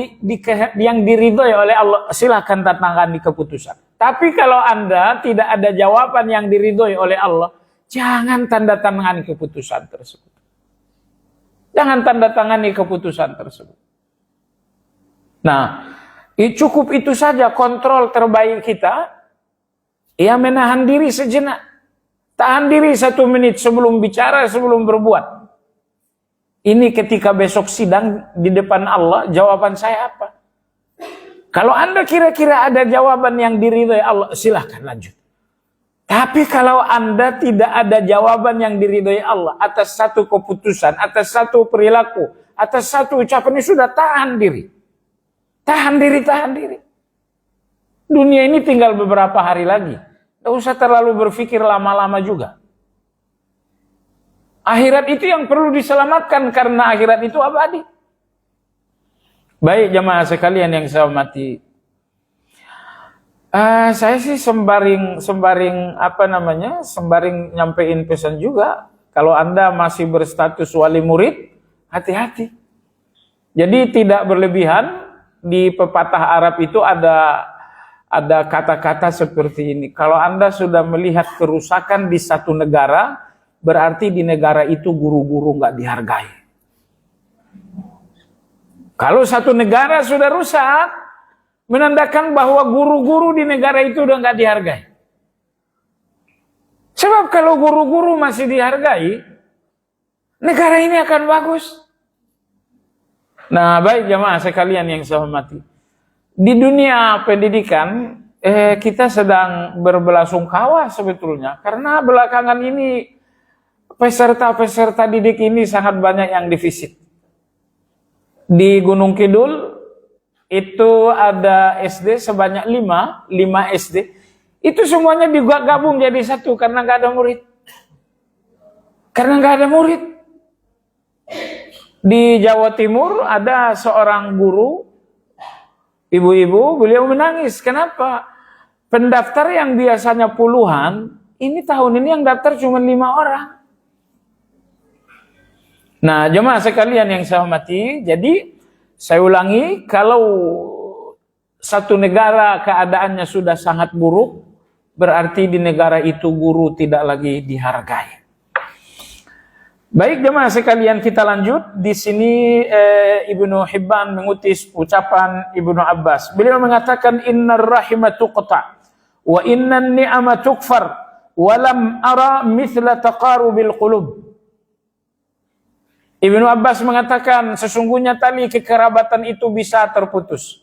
diridhoi oleh Allah, silakan tangani keputusan. Tapi kalau Anda tidak ada jawaban yang diridhoi oleh Allah, jangan tanda tangani keputusan tersebut. Jangan tanda tangani keputusan tersebut. Nah, cukup itu saja kontrol terbaik kita. Ya, menahan diri sejenak. Tahan diri 1 menit sebelum bicara, sebelum berbuat. Ini ketika besok sidang di depan Allah, jawaban saya apa? Kalau Anda kira-kira ada jawaban yang diridhoi Allah, silahkan lanjut. Tapi kalau Anda tidak ada jawaban yang diridhoi Allah atas satu keputusan, atas satu perilaku, atas satu ucapan, ini sudah tahan diri. Tahan diri, tahan diri. Dunia ini tinggal beberapa hari lagi. Tidak usah terlalu berpikir lama-lama juga. Akhirat itu yang perlu diselamatkan karena akhirat itu abadi. Baik jamaah sekalian yang saya hormati. Saya sih sembaring nyampein pesan juga. Kalau Anda masih berstatus wali murid, hati-hati. Jadi tidak berlebihan. Di pepatah Arab itu ada kata-kata seperti ini. Kalau Anda sudah melihat kerusakan di satu negara, berarti di negara itu guru-guru nggak dihargai. Kalau satu negara sudah rusak, menandakan bahwa guru-guru di negara itu udah nggak dihargai. Sebab kalau guru-guru masih dihargai, negara ini akan bagus. Nah, baik jamaah sekalian yang saya hormati. Di dunia pendidikan, kita sedang berbelasungkawa sebetulnya. Karena belakangan ini, peserta-peserta didik ini sangat banyak yang defisit. Di Gunung Kidul, itu ada SD sebanyak 5 SD. Itu semuanya digabung jadi satu karena nggak ada murid. Karena nggak ada murid. Di Jawa Timur ada seorang guru, ibu-ibu, beliau menangis. Kenapa? Pendaftar yang biasanya puluhan, ini tahun ini yang daftar cuma 5 orang. Nah, jemaah sekalian yang saya hormati, jadi saya ulangi, kalau satu negara keadaannya sudah sangat buruk, berarti di negara itu guru tidak lagi dihargai. Baik jemaah sekalian, kita lanjut. Di sini Ibnu Hibban mengutip ucapan Ibnu Abbas. Beliau mengatakan innar rahima tuqta wa innan ni'ama tukfar wa lam ara mithla taqarubil qulub. Ibnu Abbas mengatakan sesungguhnya tali kekerabatan itu bisa terputus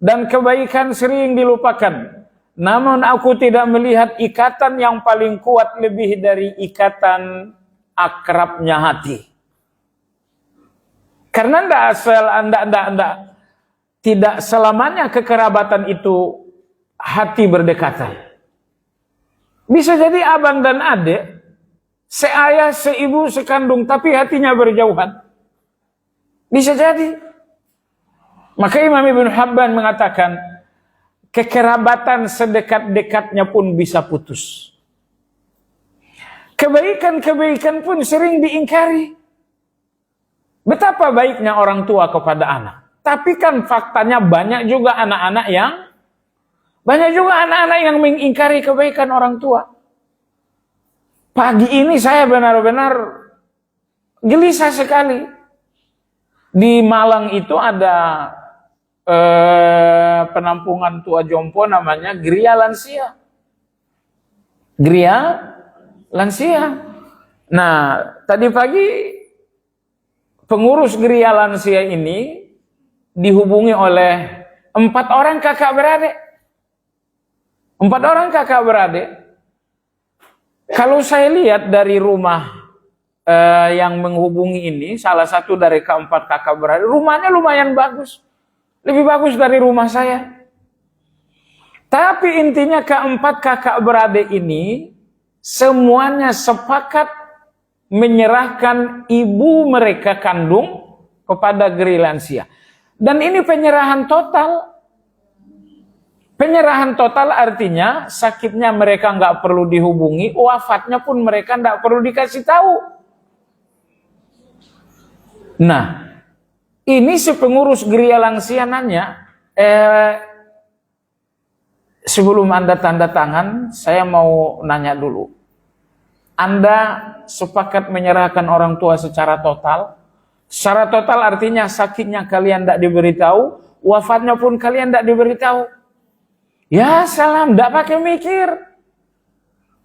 dan kebaikan sering dilupakan. Namun aku tidak melihat ikatan yang paling kuat lebih dari ikatan akrabnya hati. Karena tidak selamanya kekerabatan itu hati berdekatan. Bisa jadi abang dan adik, seayah, seibu, sekandung, tapi hatinya berjauhan. Bisa jadi. Maka Imam Ibn Hibban mengatakan, kekerabatan sedekat-dekatnya pun bisa putus. Kebaikan-kebaikan pun sering diingkari. Betapa baiknya orang tua kepada anak. Tapi kan faktanya banyak juga anak-anak yang mengingkari kebaikan orang tua. Pagi ini saya benar-benar gelisah sekali. Di Malang itu ada penampungan tua jompo namanya Gria Lansia. Gria Lansia. Nah, tadi pagi pengurus Gria Lansia ini dihubungi oleh 4 orang kakak beradik. 4 orang kakak beradik. Kalau saya lihat dari rumah yang menghubungi ini, salah satu dari keempat kakak beradik, rumahnya lumayan bagus. Lebih bagus dari rumah saya. Tapi intinya keempat kakak beradik ini semuanya sepakat menyerahkan ibu mereka kandung kepada Gria Lansia. Dan ini penyerahan total. Penyerahan total artinya sakitnya mereka nggak perlu dihubungi, wafatnya pun mereka nggak perlu dikasih tahu. Nah, ini si pengurus Gria Lansia nanya, sebelum Anda tanda tangan, saya mau nanya dulu. Anda sepakat menyerahkan orang tua secara total? Secara total artinya sakitnya kalian tidak diberitahu, wafatnya pun kalian tidak diberitahu. Ya salam, tidak pakai mikir.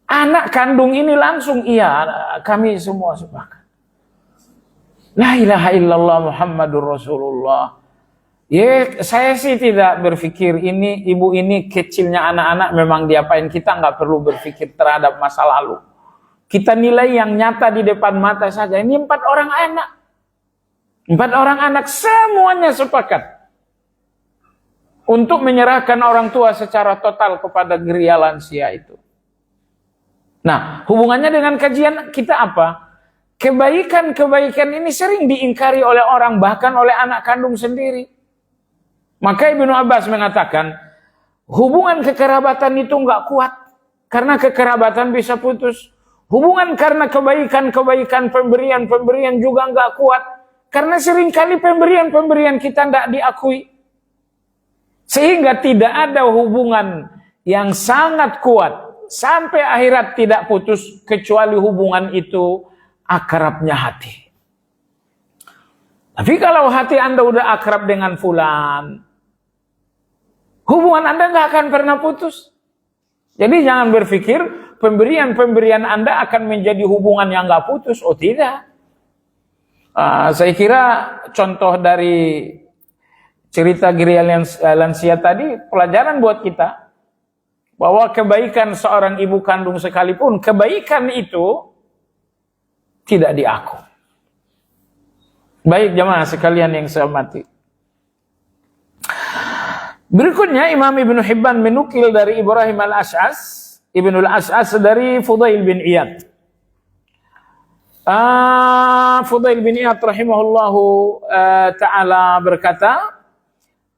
Anak kandung ini langsung, iya, kami semua sepakat. La ilaha illallah Muhammadur Rasulullah. Ya, saya sih tidak berpikir ini ibu ini kecilnya anak-anak memang diapain, kita nggak perlu berpikir terhadap masa lalu. Kita nilai yang nyata di depan mata saja. Ini 4 orang anak. 4 orang anak semuanya sepakat untuk menyerahkan orang tua secara total kepada Gria Lansia itu. Nah, hubungannya dengan kajian kita apa? Kebaikan-kebaikan ini sering diingkari oleh orang, bahkan oleh anak kandung sendiri. Maka Ibnu Abbas mengatakan, hubungan kekerabatan itu nggak kuat, karena kekerabatan bisa putus. Hubungan karena kebaikan-kebaikan, pemberian-pemberian juga nggak kuat, karena seringkali pemberian-pemberian kita nggak diakui. Sehingga tidak ada hubungan yang sangat kuat, sampai akhirat tidak putus, kecuali hubungan itu akrabnya hati. Tapi kalau hati Anda udah akrab dengan fulan, hubungan Anda nggak akan pernah putus. Jadi jangan berpikir pemberian-pemberian Anda akan menjadi hubungan yang nggak putus. Oh tidak. Saya kira contoh dari cerita Gria Lansia tadi pelajaran buat kita bahwa kebaikan seorang ibu kandung sekalipun, kebaikan itu tidak diaku. Baik jamaah sekalian yang saya hormati. Berikutnya Imam Ibnu Hibban menukil dari Ibrahim al-Ash'as, Ibnu al-Ash'as dari Fudail bin Iyad. Fudail bin Iyad rahimahullahu ta'ala berkata,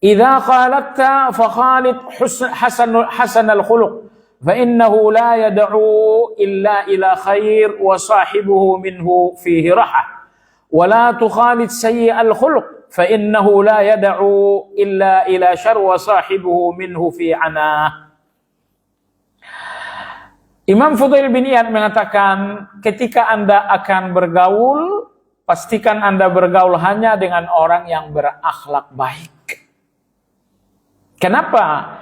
"Idza khalatta fa khalid hasan al-khuluq, fa innahu la yad'u illa ila khair wa sahibuhu minhu fihi rahah, wa la tukhalid sayyi al-khuluq, fa innahu la yad'u illa ila syarr wa sahibuhu minhu fi anah." Imam Fudail bin Iyad mengatakan, ketika Anda akan bergaul, pastikan Anda bergaul hanya dengan orang yang berakhlak baik. Kenapa?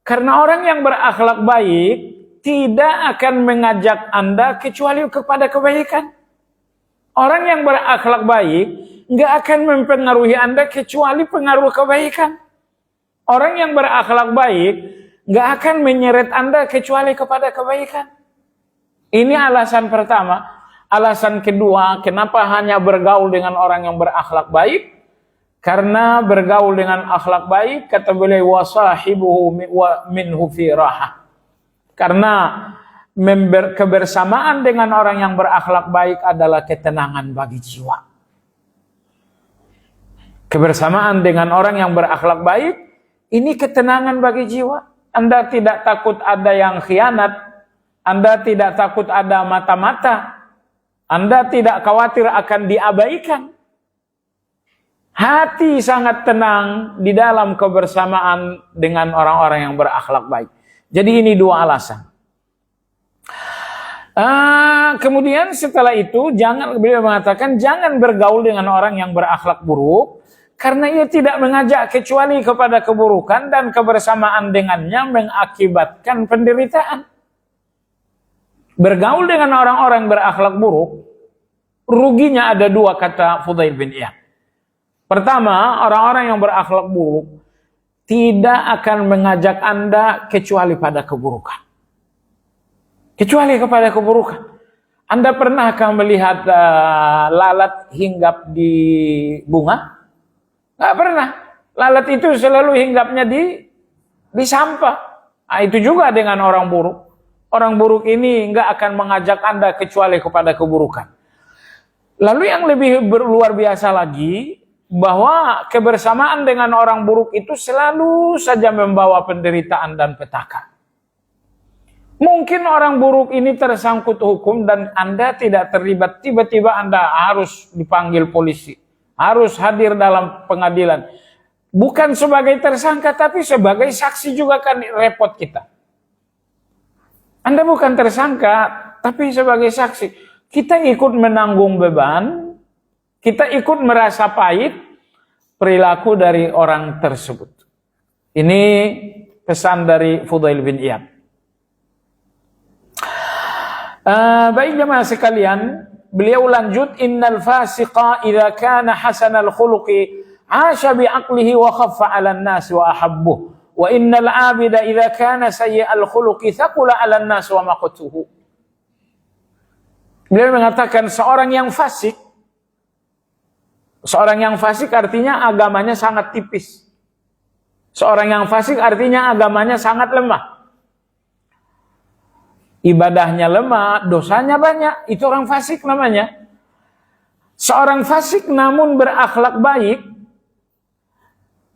Karena orang yang berakhlak baik tidak akan mengajak Anda kecuali kepada kebaikan. Orang yang berakhlak baik nggak akan mempengaruhi Anda kecuali pengaruh kebaikan. Orang yang berakhlak baik nggak akan menyeret Anda kecuali kepada kebaikan. Ini alasan pertama. Alasan kedua, kenapa hanya bergaul dengan orang yang berakhlak baik? Karena bergaul dengan akhlak baik, kata beliau, wasahibuhu minhu fi rahah. Karena kebersamaan dengan orang yang berakhlak baik adalah ketenangan bagi jiwa. Kebersamaan dengan orang yang berakhlak baik, ini ketenangan bagi jiwa. Anda tidak takut ada yang khianat, Anda tidak takut ada mata-mata, Anda tidak khawatir akan diabaikan. Hati sangat tenang di dalam kebersamaan dengan orang-orang yang berakhlak baik. Jadi ini 2 alasan. Kemudian setelah itu beliau mengatakan jangan bergaul dengan orang yang berakhlak buruk karena ia tidak mengajak kecuali kepada keburukan dan kebersamaan dengannya mengakibatkan penderitaan. Bergaul dengan orang-orang berakhlak buruk ruginya ada dua, kata Fudail bin Iyad. Pertama, orang-orang yang berakhlak buruk tidak akan mengajak Anda kecuali pada keburukan. Kecuali kepada keburukan. Anda pernahkah melihat lalat hinggap di bunga? Nggak pernah. Lalat itu selalu hinggapnya di sampah. Nah, itu juga dengan orang buruk. Orang buruk ini nggak akan mengajak Anda kecuali kepada keburukan. Lalu yang lebih luar biasa lagi, bahwa kebersamaan dengan orang buruk itu selalu saja membawa penderitaan dan petaka. Mungkin orang buruk ini tersangkut hukum dan Anda tidak terlibat. Tiba-tiba Anda harus dipanggil polisi. Harus hadir dalam pengadilan. Bukan sebagai tersangka, tapi sebagai saksi juga kan repot kita. Anda bukan tersangka, tapi sebagai saksi. Kita ikut menanggung beban. Kita ikut merasa pahit perilaku dari orang tersebut. Ini pesan dari Fudail bin Iyad. Baik jemaah sekalian, beliau lanjut, innal fasiqa idza kana hasanal khuluqi 'asha bi aqlihi wa khaffa 'alan nas wa ahabbuh wa innal 'abida idza kana sayyi'al khuluqi thaqula 'alan nas wa maqtuhu. Beliau mengatakan seorang yang fasik artinya agamanya sangat tipis. Seorang yang fasik artinya agamanya sangat lemah. Ibadahnya lemah, dosanya banyak, itu orang fasik namanya. Seorang fasik namun berakhlak baik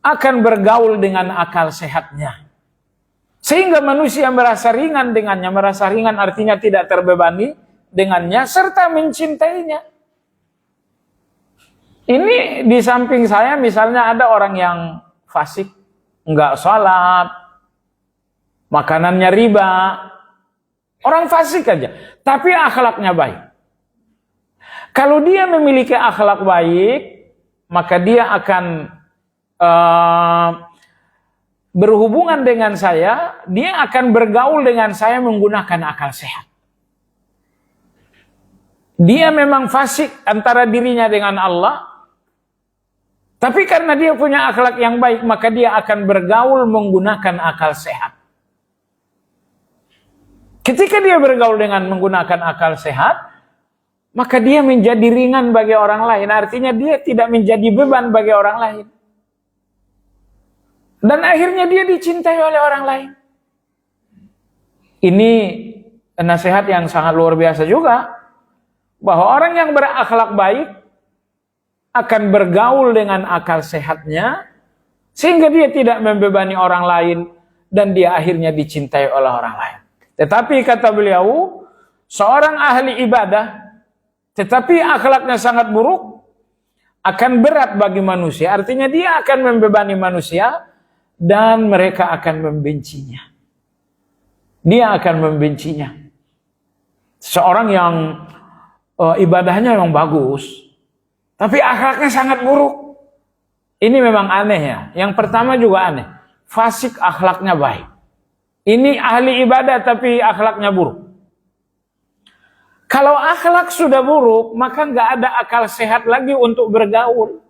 akan bergaul dengan akal sehatnya. Sehingga manusia merasa ringan dengannya, merasa ringan artinya tidak terbebani dengannya, serta mencintainya. Ini di samping saya misalnya ada orang yang fasik, enggak sholat, makanannya riba, orang fasik aja, tapi akhlaknya baik. Kalau dia memiliki akhlak baik, maka dia akan berhubungan dengan saya, dia akan bergaul dengan saya menggunakan akal sehat. Dia memang fasik antara dirinya dengan Allah, tapi karena dia punya akhlak yang baik, maka dia akan bergaul menggunakan akal sehat. Ketika dia bergaul dengan menggunakan akal sehat, maka dia menjadi ringan bagi orang lain. Artinya dia tidak menjadi beban bagi orang lain. Dan akhirnya dia dicintai oleh orang lain. Ini nasihat yang sangat luar biasa juga. Bahwa orang yang berakhlak baik akan bergaul dengan akal sehatnya, sehingga dia tidak membebani orang lain, dan dia akhirnya dicintai oleh orang lain. Tetapi kata beliau, seorang ahli ibadah, tetapi akhlaknya sangat buruk, akan berat bagi manusia. Artinya dia akan membebani manusia, dan mereka akan membencinya. Dia akan membencinya. Seorang yang ibadahnya memang bagus, tapi akhlaknya sangat buruk. Ini memang aneh ya. Yang pertama juga aneh. Fasik akhlaknya baik. Ini ahli ibadah tapi akhlaknya buruk. Kalau akhlak sudah buruk, maka nggak ada akal sehat lagi untuk bergaul.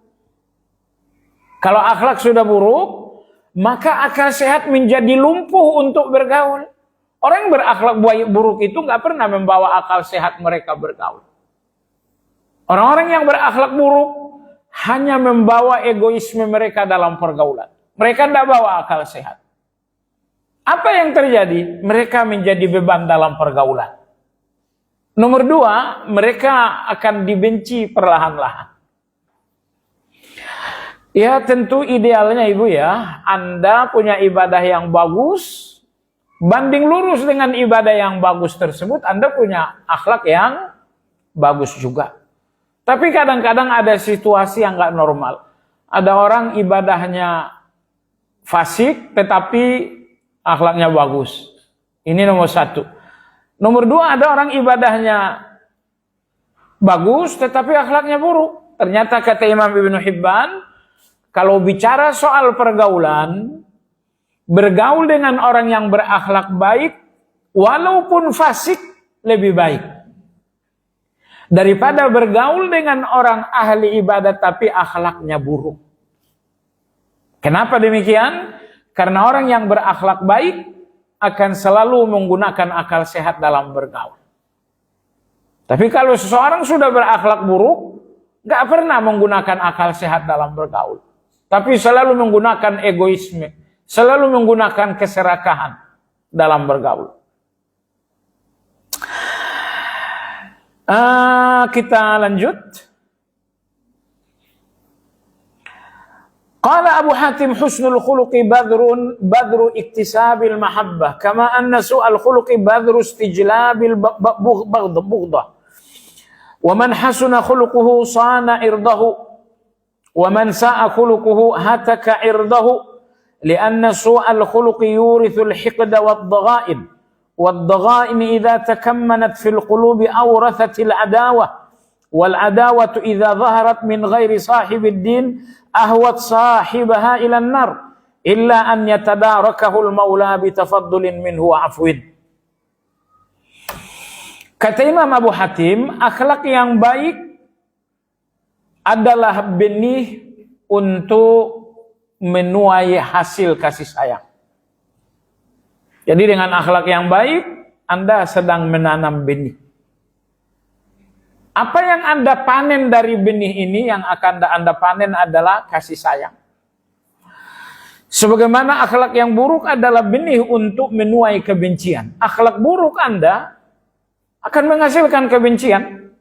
Kalau akhlak sudah buruk, maka akal sehat menjadi lumpuh untuk bergaul. Orang yang berakhlak buruk itu nggak pernah membawa akal sehat mereka bergaul. Orang-orang yang berakhlak buruk hanya membawa egoisme mereka dalam pergaulan. Mereka tidak bawa akal sehat. Apa yang terjadi? Mereka menjadi beban dalam pergaulan. Nomor dua, mereka akan dibenci perlahan-lahan. Ya tentu idealnya ibu ya, Anda punya ibadah yang bagus, banding lurus dengan ibadah yang bagus tersebut, Anda punya akhlak yang bagus juga. Tapi kadang-kadang ada situasi yang nggak normal. Ada orang ibadahnya fasik, tetapi akhlaknya bagus. Ini nomor satu. Nomor dua, ada orang ibadahnya bagus tetapi akhlaknya buruk. Ternyata kata Imam Ibnu Hibban, kalau bicara soal pergaulan, bergaul dengan orang yang berakhlak baik walaupun fasik lebih baik daripada bergaul dengan orang ahli ibadat tapi akhlaknya buruk. Kenapa demikian? Karena orang yang berakhlak baik akan selalu menggunakan akal sehat dalam bergaul. Tapi kalau seseorang sudah berakhlak buruk, gak pernah menggunakan akal sehat dalam bergaul, tapi selalu menggunakan egoisme, selalu menggunakan keserakahan dalam bergaul. Kita lanjut. Qala Abu Hatim, husnul khuluqi badru iktisabil mahabbah, kama anna su'al khuluqi badru istijlabil bughdah. Wa man hasuna khuluquhu sana irdahu, wa man sa'a khuluquhu hataka irdahu, lianna su'al khuluqi yurithul hiqda wad-dhagha'in, wad-dhagha'in idza takammanat fil qulubi awrathatil adawah, wal adawatu idza dhaharat min ghairi sahibid din ahwat sahibaha ila an-nar illa an yatadarakahu al-maula bi tafaddulin minhu wa afwin. Kata Imam Abu Hatim, akhlak yang baik adalah benih untuk menuai hasil kasih sayang. Jadi dengan akhlak yang baik, Anda sedang menanam benih. Apa yang Anda panen dari benih ini, yang akan Anda panen adalah kasih sayang. Sebagaimana akhlak yang buruk adalah benih untuk menuai kebencian. Akhlak buruk Anda akan menghasilkan kebencian.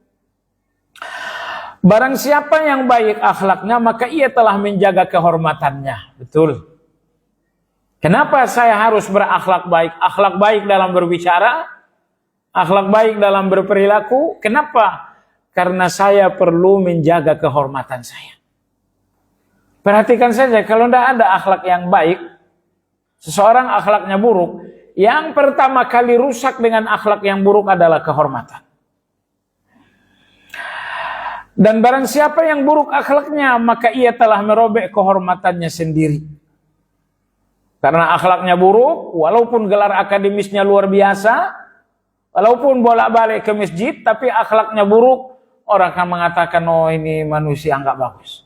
Barang siapa yang baik akhlaknya, maka ia telah menjaga kehormatannya. Betul. Kenapa saya harus berakhlak baik? Akhlak baik dalam berbicara, akhlak baik dalam berperilaku. Kenapa? Karena saya perlu menjaga kehormatan saya. Perhatikan saja, kalau tidak ada akhlak yang baik, seseorang akhlaknya buruk, yang pertama kali rusak dengan akhlak yang buruk adalah kehormatan. Dan barang siapa yang buruk akhlaknya, maka ia telah merobek kehormatannya sendiri. Karena akhlaknya buruk, walaupun gelar akademisnya luar biasa, walaupun bolak-balik ke masjid, tapi akhlaknya buruk, orang akan mengatakan, oh ini manusia nggak bagus.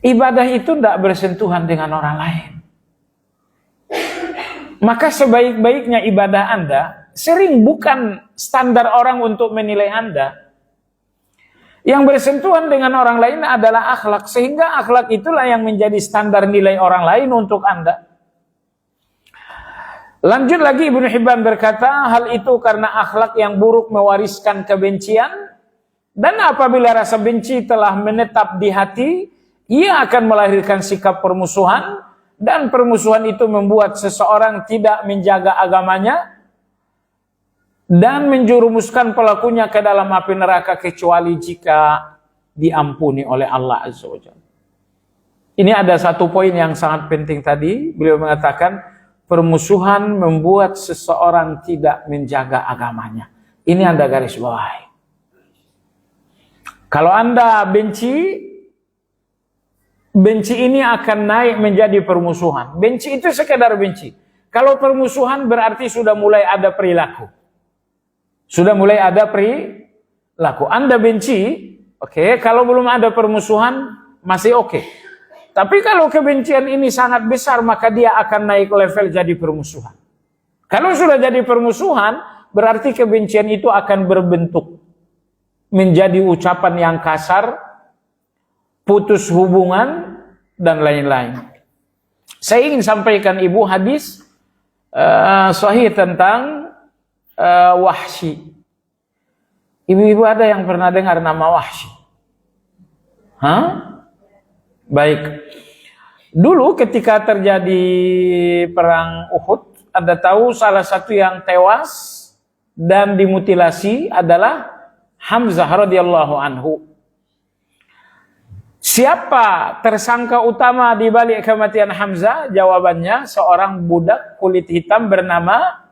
Ibadah itu tidak bersentuhan dengan orang lain. Maka sebaik-baiknya ibadah Anda sering bukan standar orang untuk menilai Anda. Yang bersentuhan dengan orang lain adalah akhlak, sehingga akhlak itulah yang menjadi standar nilai orang lain untuk Anda. Lanjut lagi, Ibnu Hibban berkata, hal itu karena akhlak yang buruk mewariskan kebencian, dan apabila rasa benci telah menetap di hati, ia akan melahirkan sikap permusuhan, dan permusuhan itu membuat seseorang tidak menjaga agamanya dan menjerumuskan pelakunya ke dalam api neraka kecuali jika diampuni oleh Allah Azza wa Jalla. Ini ada satu poin yang sangat penting tadi. Beliau mengatakan permusuhan membuat seseorang tidak menjaga agamanya. Ini Anda garis bawahi. Kalau Anda benci ini akan naik menjadi permusuhan. Benci itu sekedar benci. Kalau permusuhan berarti sudah mulai ada perilaku. Sudah mulai ada perilaku. Anda benci, oke. Kalau belum ada permusuhan, masih oke. Tapi kalau kebencian ini sangat besar, maka dia akan naik level jadi permusuhan. Kalau sudah jadi permusuhan, berarti kebencian itu akan berbentuk menjadi ucapan yang kasar, putus hubungan, dan lain-lain. Saya ingin sampaikan Ibu hadis sahih tentang Wahsy. Ibu-ibu ada yang pernah dengar nama Wahsy? Hah? Baik. Dulu ketika terjadi perang Uhud, Anda tahu salah satu yang tewas dan dimutilasi adalah Hamzah radhiyallahu anhu. Siapa tersangka utama di balik kematian Hamzah? Jawabannya seorang budak kulit hitam bernama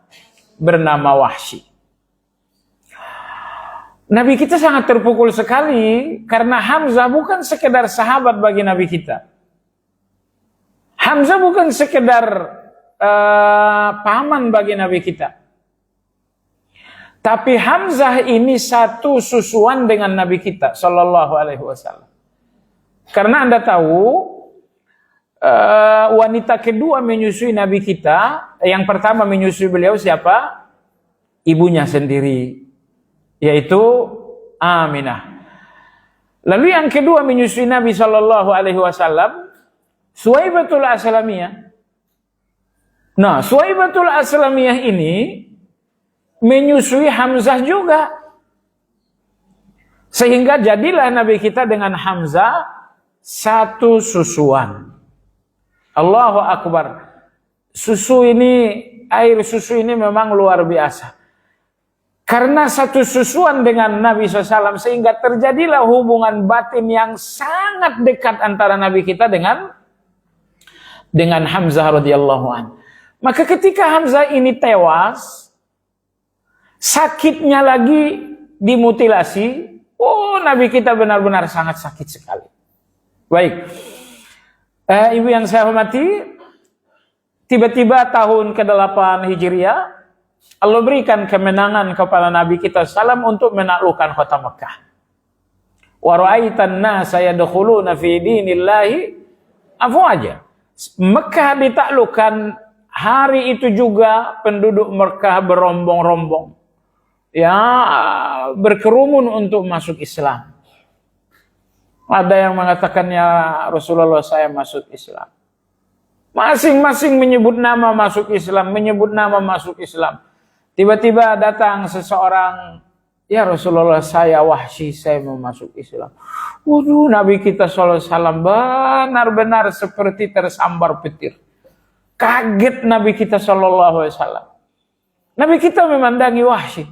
bernama Wahsy. Nabi kita sangat terpukul sekali karena Hamzah bukan sekedar sahabat bagi Nabi kita. Hamzah bukan sekedar paman bagi Nabi kita. Tapi Hamzah ini satu susuan dengan Nabi kita sallallahu alaihi wasallam. Karena Anda tahu wanita kedua menyusui Nabi kita, yang pertama menyusui beliau siapa? Ibunya sendiri, yaitu Aminah. Lalu yang kedua menyusui Nabi sallallahu alaihi wasallam Suwaibatul Aslamiyah. Nah, Suwaibatul Aslamiyah ini menyusui Hamzah juga. Sehingga jadilah Nabi kita dengan Hamzah satu susuan. Allahu Akbar. Air susu ini memang luar biasa. Karena satu susuan dengan Nabi SAW sehingga terjadilah hubungan batin yang sangat dekat antara Nabi kita dengan Hamzah radhiyallahu an. Maka ketika Hamzah ini tewas, sakitnya lagi dimutilasi, Nabi kita benar-benar sangat sakit sekali. Baik, ibu yang saya hormati, tiba-tiba tahun ke-8 Hijriah, Allah berikan kemenangan kepada Nabi kita salam untuk menaklukkan kota Mekah. Wa ra'aitan nasa yadkhuluna fi dinillahi afwaja. Mekah ditaklukkan, hari itu juga penduduk Mekah berombong-rombong. Ya, berkerumun untuk masuk Islam. Ada yang mengatakan, ya Rasulullah saya masuk Islam. Masing-masing menyebut nama masuk Islam, menyebut nama masuk Islam. Tiba-tiba datang seseorang, ya Rasulullah saya Wahsy, saya mau masuk Islam. Waduh, Nabi kita SAW benar-benar seperti tersambar petir. Kaget Nabi kita SAW. Nabi kita memandangi Wahsy.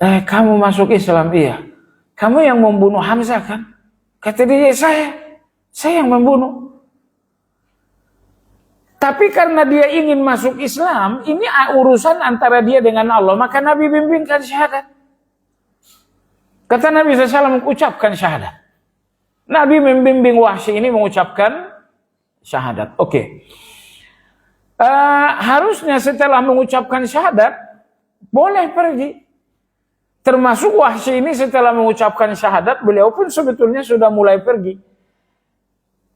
Kamu masuk Islam? Iya. Kamu yang membunuh Hamzah kan? Kata dia, saya yang membunuh. Tapi karena dia ingin masuk Islam, ini urusan antara dia dengan Allah. Maka Nabi bimbingkan syahadat. Kata Nabi SAW, ucapkan syahadat. Nabi membimbing Wahsy ini mengucapkan syahadat. Oke. Harusnya setelah mengucapkan syahadat, boleh pergi. Termasuk Wahsy ini setelah mengucapkan syahadat, beliau pun sebetulnya sudah mulai pergi.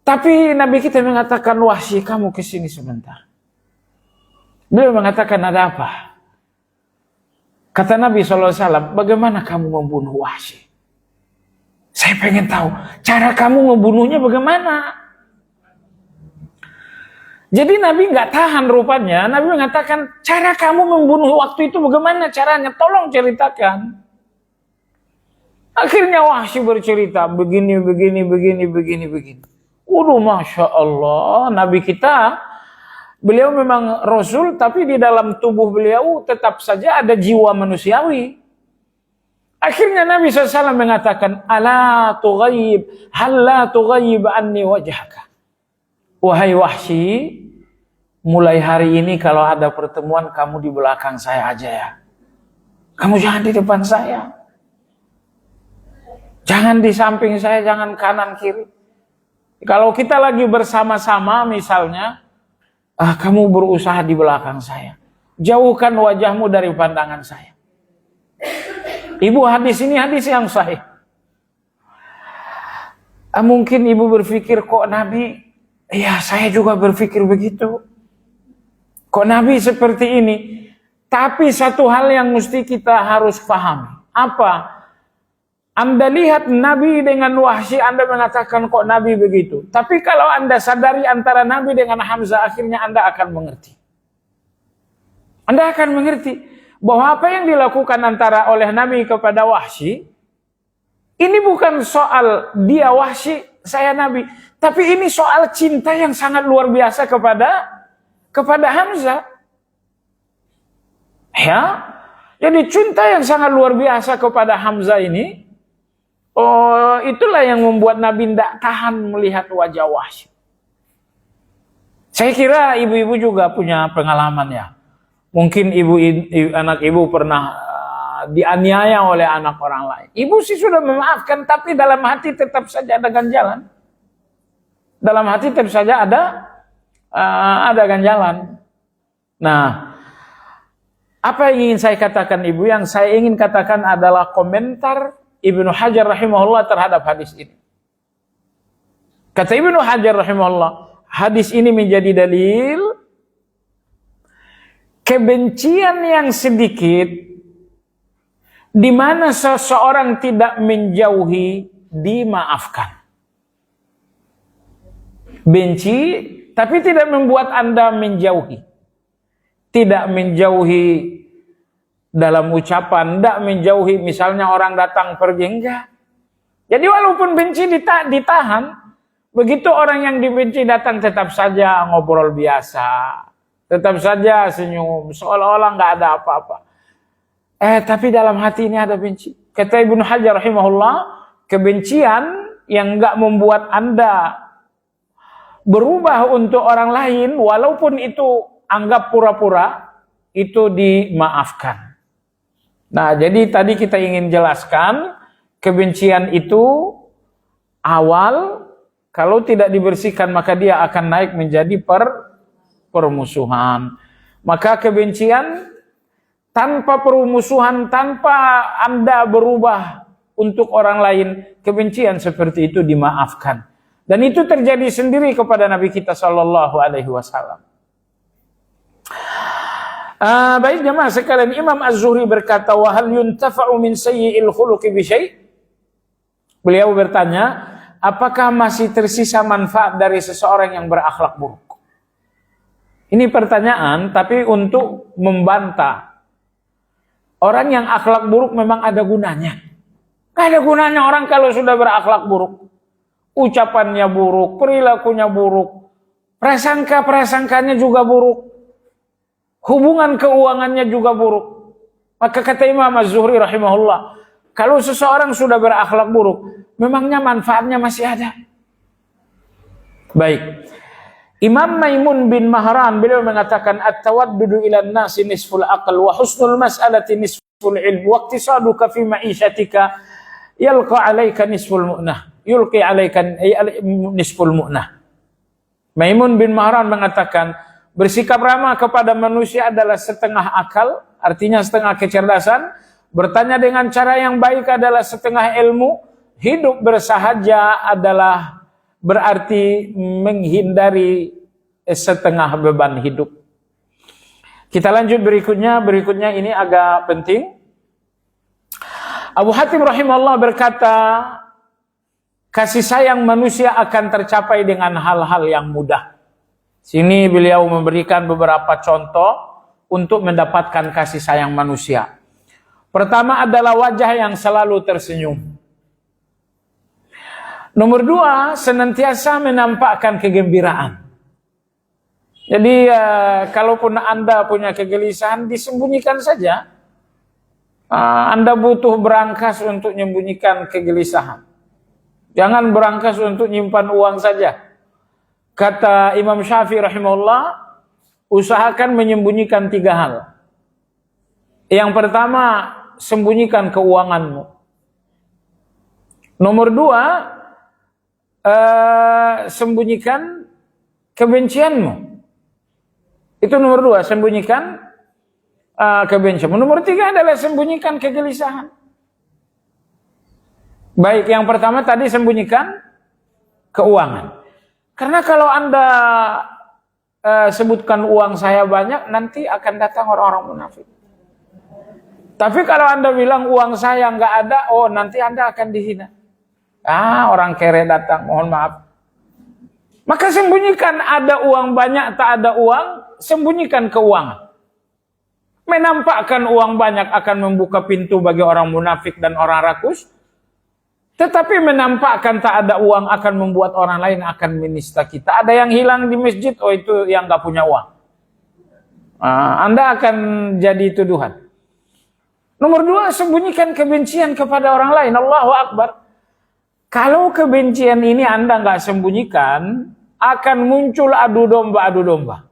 Tapi Nabi kita mengatakan, Wahsy kamu kesini sebentar. Beliau mengatakan, ada apa? Kata Nabi SAW, bagaimana kamu membunuh Wahsy? Saya pengen tahu, cara kamu membunuhnya bagaimana? Jadi Nabi nggak tahan rupanya. Nabi mengatakan, cara kamu membunuh waktu itu bagaimana caranya? Tolong ceritakan. Akhirnya Wahsy bercerita, begini. Waduh, Masya Allah, Nabi kita, beliau memang Rasul, tapi di dalam tubuh beliau tetap saja ada jiwa manusiawi. Akhirnya Nabi SAW mengatakan, Ala tughayyib, halla tughayyib anni wajhaka. Wahai Wahsy, mulai hari ini kalau ada pertemuan, kamu di belakang saya aja ya. Kamu jangan di depan saya. Jangan di samping saya, jangan kanan kiri. Kalau kita lagi bersama-sama misalnya, kamu berusaha di belakang saya. Jauhkan wajahmu dari pandangan saya. Ibu, hadis ini hadis yang sahih. Mungkin ibu berpikir, kok Nabi, ya saya juga berpikir begitu. Kok Nabi seperti ini? Tapi satu hal yang mesti kita harus pahami. Apa? Anda lihat Nabi dengan Wahsy, Anda mengatakan kok Nabi begitu. Tapi kalau Anda sadari antara Nabi dengan Hamzah, akhirnya Anda akan mengerti. Anda akan mengerti bahwa apa yang dilakukan oleh Nabi kepada Wahsy, ini bukan soal dia Wahsy, saya Nabi. Tapi ini soal cinta yang sangat luar biasa kepada Hamzah. Ya, jadi cinta yang sangat luar biasa kepada Hamzah ini, itulah yang membuat Nabi tidak tahan melihat wajah Wahsy. Saya kira ibu-ibu juga punya pengalaman ya. Mungkin anak ibu pernah dianiaya oleh anak orang lain. Ibu sih sudah memaafkan, tapi dalam hati tetap saja ada ganjalan. Dalam hati tetap saja ada ganjalan. Nah, apa yang ingin saya katakan ibu? Yang saya ingin katakan adalah komentar Ibnu Hajar rahimahullah terhadap hadis ini. Kata Ibnu Hajar rahimahullah, hadis ini menjadi dalil kebencian yang sedikit di mana seseorang tidak menjauhi dimaafkan. Benci tapi tidak membuat Anda menjauhi. Tidak menjauhi dalam ucapan, tidak menjauhi misalnya orang datang pergi, enggak. Jadi walaupun benci ditahan, begitu orang yang dibenci datang tetap saja ngobrol biasa, tetap saja senyum, seolah-olah nggak ada apa-apa. Tapi dalam hati ini ada benci. Kata Ibnu Hajar rahimahullah, kebencian yang nggak membuat Anda berubah untuk orang lain, walaupun itu anggap pura-pura, itu dimaafkan. Nah, jadi tadi kita ingin jelaskan, kebencian itu awal, kalau tidak dibersihkan maka dia akan naik menjadi permusuhan. Maka kebencian tanpa permusuhan, tanpa Anda berubah untuk orang lain, kebencian seperti itu dimaafkan. Dan itu terjadi sendiri kepada Nabi kita sallallahu alaihi wasallam. Baik jemaah sekalian, Imam Az-Zuhri berkata, wa hal yuntafa'u min sayyi'il khuluqi bi syai'? Beliau bertanya, apakah masih tersisa manfaat dari seseorang yang berakhlak buruk? Ini pertanyaan tapi untuk membantah. Orang yang akhlak buruk memang ada gunanya. Gak ada gunanya orang kalau sudah berakhlak buruk. Ucapannya buruk, perilakunya buruk, prasangka-prasangkanya juga buruk. Hubungan keuangannya juga buruk. Maka kata Imam Az-Zuhri rahimahullah, kalau seseorang sudah berakhlak buruk, memangnya manfaatnya masih ada? Baik. Imam Maimun bin Mahran beliau mengatakan, at-tawaddudu ilan nasi nisful aql wa husnul mas'alati nisful ilm wa iqtisaduka fi ma'ishatika yulqi 'alaika nisful mu'nah. Maimun bin Mahran mengatakan, bersikap ramah kepada manusia adalah setengah akal, artinya setengah kecerdasan. Bertanya dengan cara yang baik adalah setengah ilmu. Hidup bersahaja adalah berarti menghindari setengah beban hidup. Kita lanjut berikutnya. Berikutnya ini agak penting. Abu Hatim rahimahullah berkata, kasih sayang manusia akan tercapai dengan hal-hal yang mudah. Sini beliau memberikan beberapa contoh untuk mendapatkan kasih sayang manusia. Pertama adalah wajah yang selalu tersenyum. Nomor dua, senantiasa menampakkan kegembiraan. Jadi kalaupun Anda punya kegelisahan, disembunyikan saja. Anda butuh berangkas untuk menyembunyikan kegelisahan. Jangan berangkas untuk nyimpan uang saja. Kata Imam Syafi'i rahimahullah, usahakan menyembunyikan 3 hal. Yang pertama, sembunyikan keuanganmu. Nomor 2, sembunyikan kebencianmu. Itu nomor 2, sembunyikan kebencianmu. Nomor 3 adalah sembunyikan kegelisahan. Baik, yang pertama tadi sembunyikan keuangan. Karena kalau Anda sebutkan uang saya banyak, nanti akan datang orang-orang munafik. Tapi kalau Anda bilang uang saya nggak ada, oh nanti Anda akan dihina. Orang kere datang, mohon maaf. Maka sembunyikan, ada uang banyak, tak ada uang, sembunyikan keuangan. Menampakkan uang banyak akan membuka pintu bagi orang munafik dan orang rakus. Tetapi menampakkan tak ada uang akan membuat orang lain akan menista kita. Ada yang hilang di masjid, oh itu yang gak punya uang. Anda akan jadi tuduhan. Nomor 2, sembunyikan kebencian kepada orang lain. Allahu Akbar. Kalau kebencian ini Anda gak sembunyikan, akan muncul adu domba.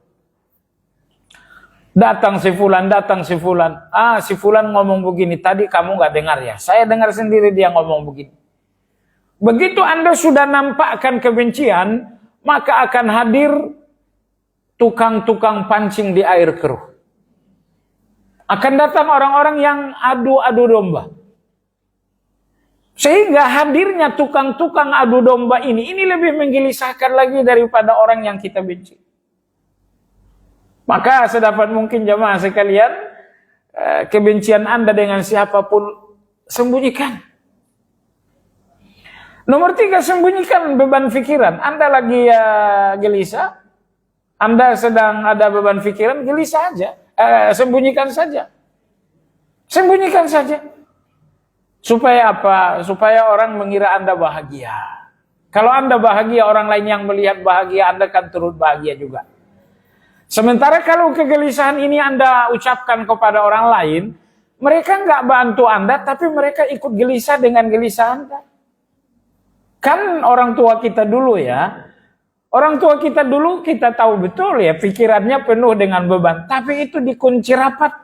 Datang si fulan, datang si fulan. Ah, si fulan ngomong begini, tadi kamu nggak dengar ya? Saya dengar sendiri dia ngomong begini. Begitu Anda sudah nampakkan kebencian, maka akan hadir tukang-tukang pancing di air keruh. Akan datang orang-orang yang adu-adu domba. Sehingga hadirnya tukang-tukang adu domba ini lebih menggelisahkan lagi daripada orang yang kita benci. Maka sedapat mungkin jamaah sekalian, kebencian Anda dengan siapapun sembunyikan. Nomor 3, sembunyikan beban pikiran. Anda lagi gelisah, Anda sedang ada beban pikiran, gelisah aja. Sembunyikan saja. Sembunyikan saja. Supaya apa? Supaya orang mengira Anda bahagia. Kalau Anda bahagia, orang lain yang melihat bahagia, Anda akan turut bahagia juga. Sementara kalau kegelisahan ini Anda ucapkan kepada orang lain, mereka nggak bantu Anda, tapi mereka ikut gelisah dengan gelisah Anda. Kan orang tua kita dulu ya, orang tua kita dulu kita tahu betul ya, pikirannya penuh dengan beban, tapi itu dikunci rapat.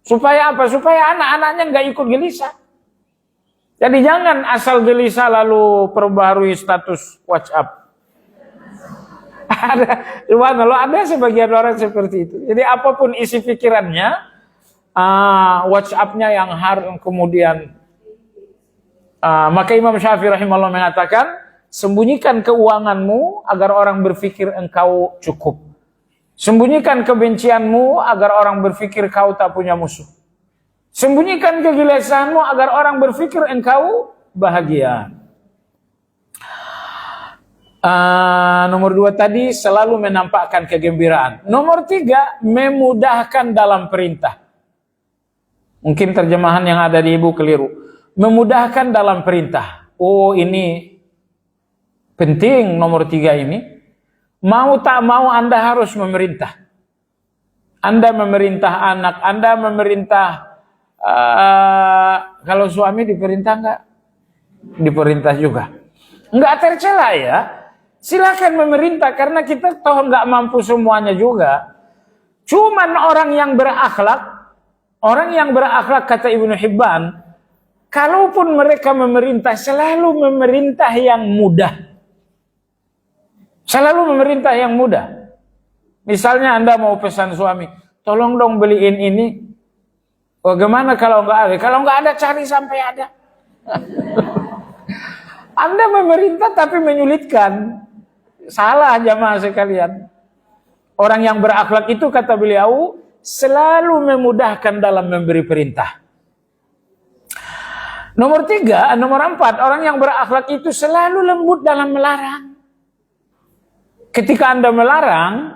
Supaya apa? Supaya anak-anaknya nggak ikut gelisah. Jadi jangan asal gelisah lalu perbaharui status WhatsApp. Ada sebagian orang seperti itu. Jadi apapun isi pikirannya, WhatsApp-nya yang kemudian. Maka Imam Syafi'i rahimahullah mengatakan, sembunyikan keuanganmu agar orang berpikir engkau cukup. Sembunyikan kebencianmu agar orang berpikir kau tak punya musuh. Sembunyikan kegelisahanmu agar orang berpikir engkau bahagia. Nomor 2 tadi selalu menampakkan kegembiraan. Nomor 3, memudahkan dalam perintah. Mungkin terjemahan yang ada di ibu keliru. Memudahkan dalam perintah. Oh, ini penting nomor 3 ini. Mau tak mau Anda harus memerintah. Anda memerintah anak, Anda memerintah, kalau suami diperintah enggak? Diperintah juga. Enggak tercela ya. Silakan memerintah karena kita toh nggak mampu semuanya juga. Cuman orang yang berakhlak kata Ibnu Hibban, kalaupun mereka memerintah selalu memerintah yang mudah. Selalu memerintah yang mudah. Misalnya Anda mau pesan suami, tolong dong beliin ini. Bagaimana kalau nggak ada? Kalau nggak ada cari sampai ada. Anda memerintah tapi menyulitkan. Salah jamaah sekalian. Orang yang berakhlak itu kata beliau selalu memudahkan dalam memberi perintah. Nomor 4, orang yang berakhlak itu selalu lembut dalam melarang. Ketika Anda melarang,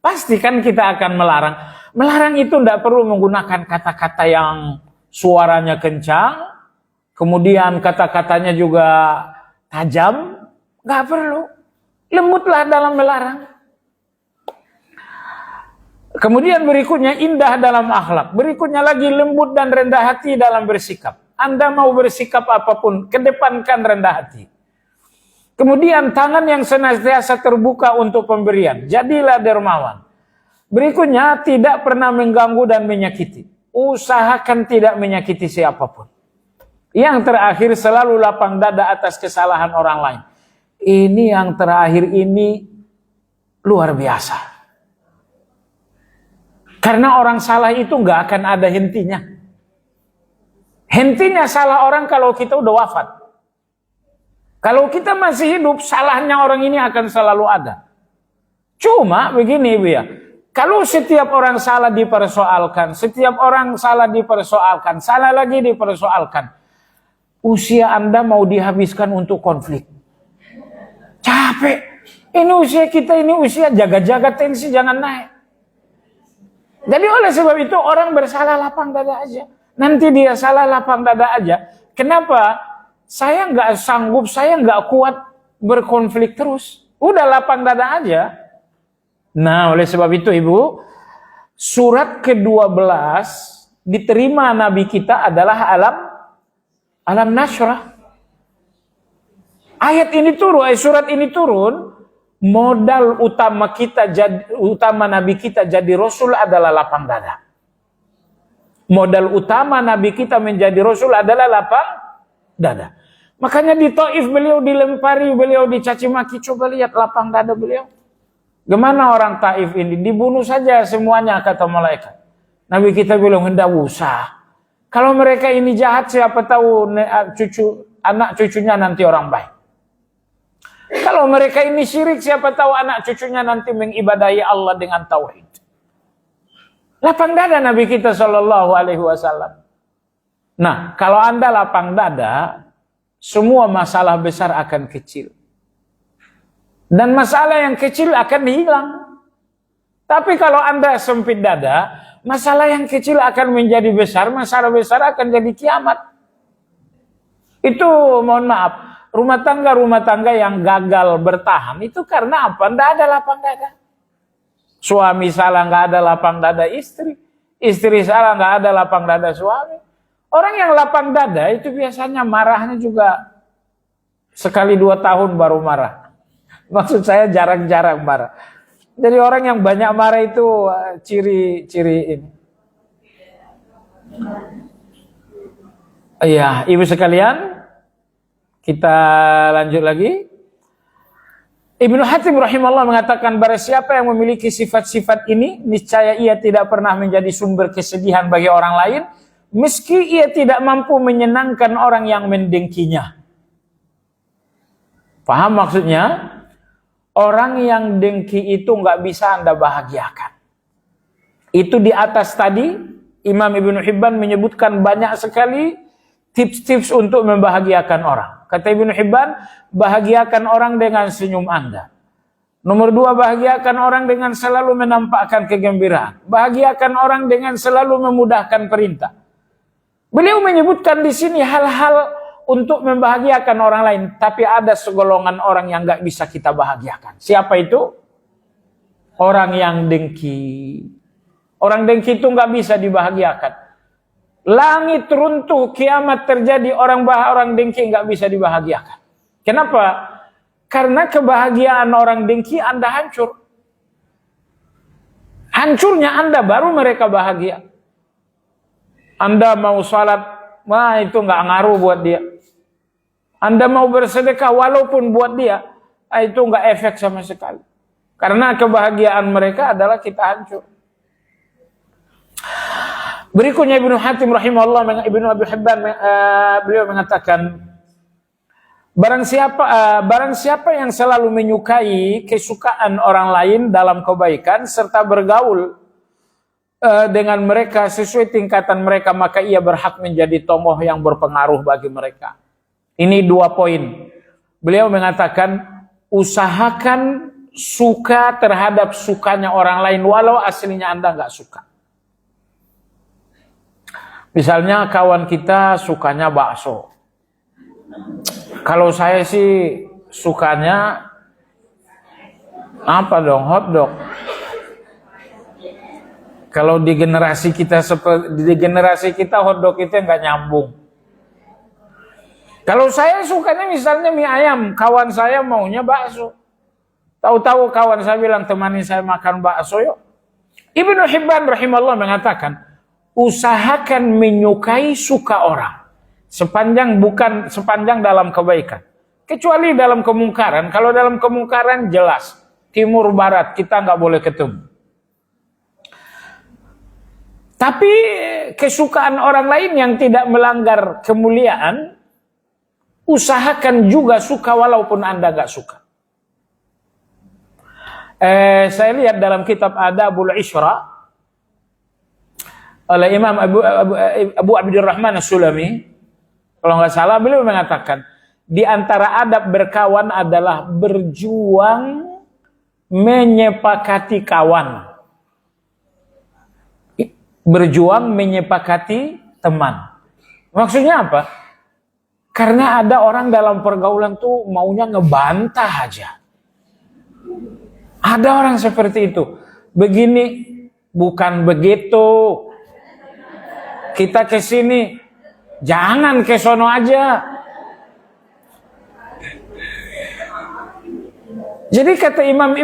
pastikan kita akan melarang. Melarang itu tidak perlu menggunakan kata-kata yang suaranya kencang, kemudian kata-katanya juga tajam, nggak perlu. Lembutlah dalam melarang. Kemudian berikutnya indah dalam akhlak. Berikutnya lagi lembut dan rendah hati dalam bersikap. Anda mau bersikap apapun, kedepankan rendah hati. Kemudian tangan yang senantiasa terbuka untuk pemberian. Jadilah dermawan. Berikutnya tidak pernah mengganggu dan menyakiti. Usahakan tidak menyakiti siapapun. Yang terakhir selalu lapang dada atas kesalahan orang lain. Ini yang terakhir ini luar biasa. Karena orang salah itu nggak akan ada hentinya. Hentinya salah orang kalau kita udah wafat. Kalau kita masih hidup, salahnya orang ini akan selalu ada. Cuma begini Ibu ya, kalau setiap orang salah dipersoalkan, salah lagi dipersoalkan, usia Anda mau dihabiskan untuk konflik. Capek. Ini usia kita, ini usia jaga-jaga tensi jangan naik. Jadi oleh sebab itu orang bersalah lapang dada aja. Nanti dia salah lapang dada aja. Kenapa? Saya nggak sanggup, saya nggak kuat berkonflik terus. Udah lapang dada aja. Nah oleh sebab itu Ibu, surat ke-12 diterima Nabi kita adalah alam nasyrah. Surat ini turun modal utama Nabi kita jadi Rasul adalah lapang dada. Modal utama Nabi kita menjadi Rasul adalah lapang dada. Makanya di Taif beliau dilempari, beliau dicaci maki. Coba lihat lapang dada beliau. Gimana orang Taif ini? Dibunuh saja semuanya kata malaikat. Nabi kita bilang hendak usah. Kalau mereka ini jahat, siapa tahu anak cucunya nanti orang baik. Kalau mereka ini syirik, siapa tahu anak cucunya nanti mengibadahi Allah dengan tauhid. Lapang dada Nabi kita Shallallahu Alaihi Wasallam. Nah, kalau Anda lapang dada, semua masalah besar akan kecil. Dan masalah yang kecil akan hilang. Tapi kalau Anda sempit dada, masalah yang kecil akan menjadi besar, masalah besar akan jadi kiamat. Itu mohon maaf. Rumah tangga yang gagal bertahan itu karena apa? Tidak ada lapang dada. Suami salah nggak ada lapang dada istri. Istri salah nggak ada lapang dada suami. Orang yang lapang dada itu biasanya marahnya juga sekali 2 tahun baru marah. Maksud saya jarang-jarang marah. Jadi orang yang banyak marah itu ciri-ciri ini. Iya, ibu sekalian. Kita lanjut lagi. Ibnu Hatim rahimahullah mengatakan barang siapa yang memiliki sifat-sifat ini, niscaya ia tidak pernah menjadi sumber kesedihan bagi orang lain, meski ia tidak mampu menyenangkan orang yang mendengkinya. Paham maksudnya? Orang yang dengki itu nggak bisa Anda bahagiakan. Itu di atas tadi, Imam Ibnu Hibban menyebutkan banyak sekali tips-tips untuk membahagiakan orang. Kata Ibnu Hibban, bahagiakan orang dengan senyum Anda. Nomor 2, bahagiakan orang dengan selalu menampakkan kegembiraan. Bahagiakan orang dengan selalu memudahkan perintah. Beliau menyebutkan di sini hal-hal untuk membahagiakan orang lain. Tapi ada segolongan orang yang gak bisa kita bahagiakan. Siapa itu? Orang yang dengki. Orang dengki itu gak bisa dibahagiakan. Langit runtuh, kiamat terjadi, orang dengki nggak bisa dibahagiakan. Kenapa? Karena kebahagiaan orang dengki Anda hancur. Hancurnya Anda baru mereka bahagia. Anda mau salat, itu nggak ngaruh buat dia. Anda mau bersedekah walaupun buat dia, itu nggak efek sama sekali. Karena kebahagiaan mereka adalah kita hancur. Berikutnya Ibnu Hatim rahimahullah, Ibnu Abi Hibban beliau mengatakan barang siapa yang selalu menyukai kesukaan orang lain dalam kebaikan serta bergaul dengan mereka sesuai tingkatan mereka, maka ia berhak menjadi tokoh yang berpengaruh bagi mereka. Ini 2 poin. Beliau mengatakan usahakan suka terhadap sukanya orang lain walau aslinya Anda nggak suka. Misalnya kawan kita sukanya bakso. Kalau saya sih sukanya apa dong? Hotdog. Kalau di generasi kita hotdog itu nggak nyambung. Kalau saya sukanya misalnya mie ayam, kawan saya maunya bakso. Tahu-tahu kawan saya bilang temani saya makan bakso yuk. Ibnu Hibban rahimahullah mengatakan, usahakan menyukai suka orang sepanjang dalam kebaikan, kecuali dalam kemungkaran. Kalau dalam kemungkaran jelas timur barat kita nggak boleh ketemu. Tapi kesukaan orang lain yang tidak melanggar kemuliaan, usahakan juga suka walaupun Anda nggak suka. Saya lihat dalam kitab Adabul Ishra oleh Imam Abu Abdurrahman As-Sulami, kalau nggak salah, beliau mengatakan di antara adab berkawan adalah berjuang menyepakati kawan, berjuang menyepakati teman. Maksudnya apa? Karena ada orang dalam pergaulan tuh maunya ngebantah aja. Ada orang seperti itu. Begini, bukan begitu. Kita ke sini, jangan ke sono aja. Jadi kata Imam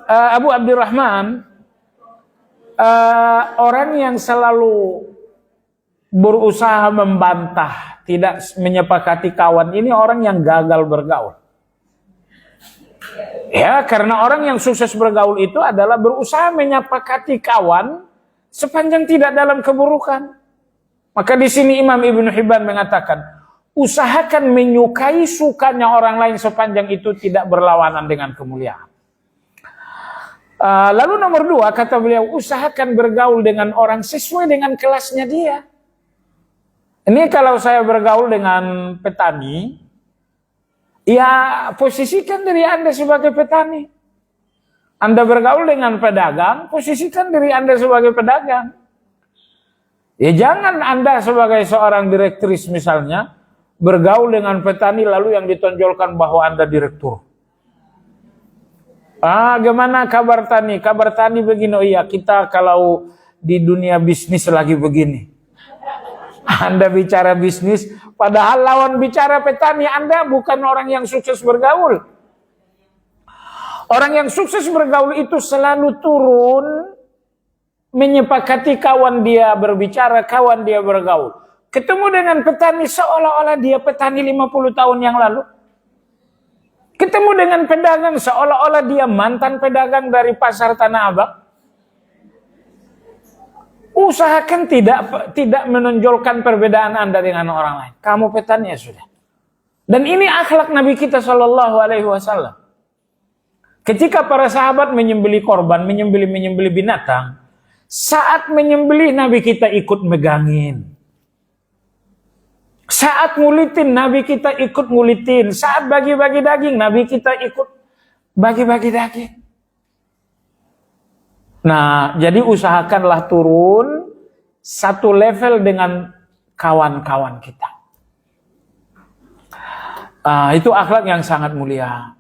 Abu Abdurrahman, orang yang selalu berusaha membantah, tidak menyepakati kawan, ini orang yang gagal bergaul. Ya, karena orang yang sukses bergaul itu adalah berusaha menyepakati kawan sepanjang tidak dalam keburukan. Maka di sini Imam Ibnu Hibban mengatakan, usahakan menyukai sukanya orang lain sepanjang itu tidak berlawanan dengan kemuliaan. Lalu nomor 2, kata beliau, usahakan bergaul dengan orang sesuai dengan kelasnya dia. Ini kalau saya bergaul dengan petani, ya posisikan diri Anda sebagai petani. Anda bergaul dengan pedagang, posisikan diri Anda sebagai pedagang. Ya jangan Anda sebagai seorang direktris misalnya, bergaul dengan petani lalu yang ditonjolkan bahwa Anda direktur. Gimana kabar tani? Kabar tani begini, oh iya kita kalau di dunia bisnis lagi begini. Anda bicara bisnis, padahal lawan bicara petani, Anda bukan orang yang sukses bergaul. Orang yang sukses bergaul itu selalu turun, menyepakati kawan dia berbicara, kawan dia bergaul. Ketemu dengan petani seolah-olah dia petani 50 tahun yang lalu. Ketemu dengan pedagang seolah-olah dia mantan pedagang dari pasar Tanah Abang. Usahakan tidak menonjolkan perbedaan Anda dengan orang lain. Kamu petani ya sudah. Dan ini akhlak Nabi kita Shallallahu Alaihi Wasallam. Ketika para sahabat menyembelih korban, menyembelih binatang, saat menyembelih Nabi kita ikut megangin. Saat ngulitin Nabi kita ikut ngulitin. Saat bagi-bagi daging Nabi kita ikut bagi-bagi daging. Nah, jadi usahakanlah turun satu level dengan kawan-kawan kita. Itu akhlak yang sangat mulia.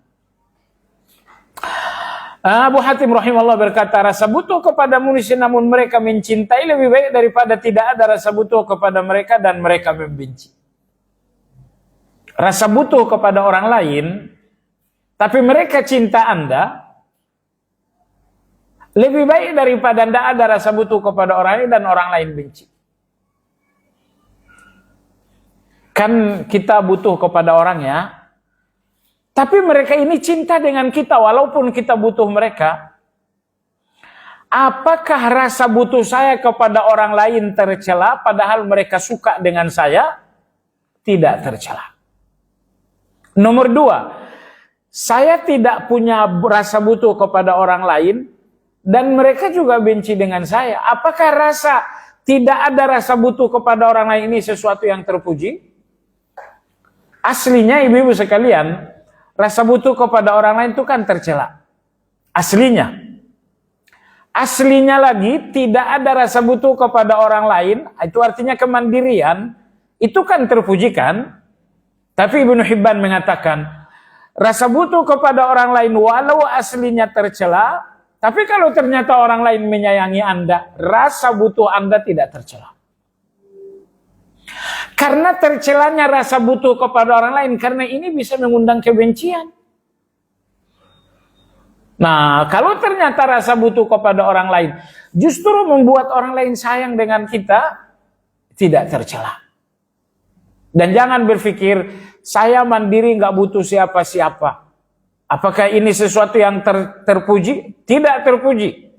Abu Hatim rahimahullah berkata, rasa butuh kepada manusia namun mereka mencintai lebih baik daripada tidak ada rasa butuh kepada mereka dan mereka membenci. Rasa butuh kepada orang lain, tapi mereka cinta Anda, lebih baik daripada tidak ada rasa butuh kepada orang lain dan orang lain benci. Kan kita butuh kepada orang ya, tapi mereka ini cinta dengan kita walaupun kita butuh mereka. Apakah rasa butuh saya kepada orang lain tercela padahal mereka suka dengan saya? Tidak tercela. Nomor 2, saya tidak punya rasa butuh kepada orang lain dan mereka juga benci dengan saya. Apakah rasa tidak ada rasa butuh kepada orang lain ini sesuatu yang terpuji? Aslinya ibu-ibu sekalian, rasa butuh kepada orang lain itu kan tercela. Aslinya. Aslinya lagi tidak ada rasa butuh kepada orang lain, itu artinya kemandirian, itu kan terpuji kan? Tapi Ibnu Hibban mengatakan, rasa butuh kepada orang lain walau aslinya tercela, tapi kalau ternyata orang lain menyayangi Anda, rasa butuh Anda tidak tercela. Karena tercelanya rasa butuh kepada orang lain, karena ini bisa mengundang kebencian. Nah, kalau ternyata rasa butuh kepada orang lain justru membuat orang lain sayang dengan kita, tidak tercela. Dan jangan berpikir, saya mandiri nggak butuh siapa-siapa. Apakah ini sesuatu yang terpuji? Tidak terpuji.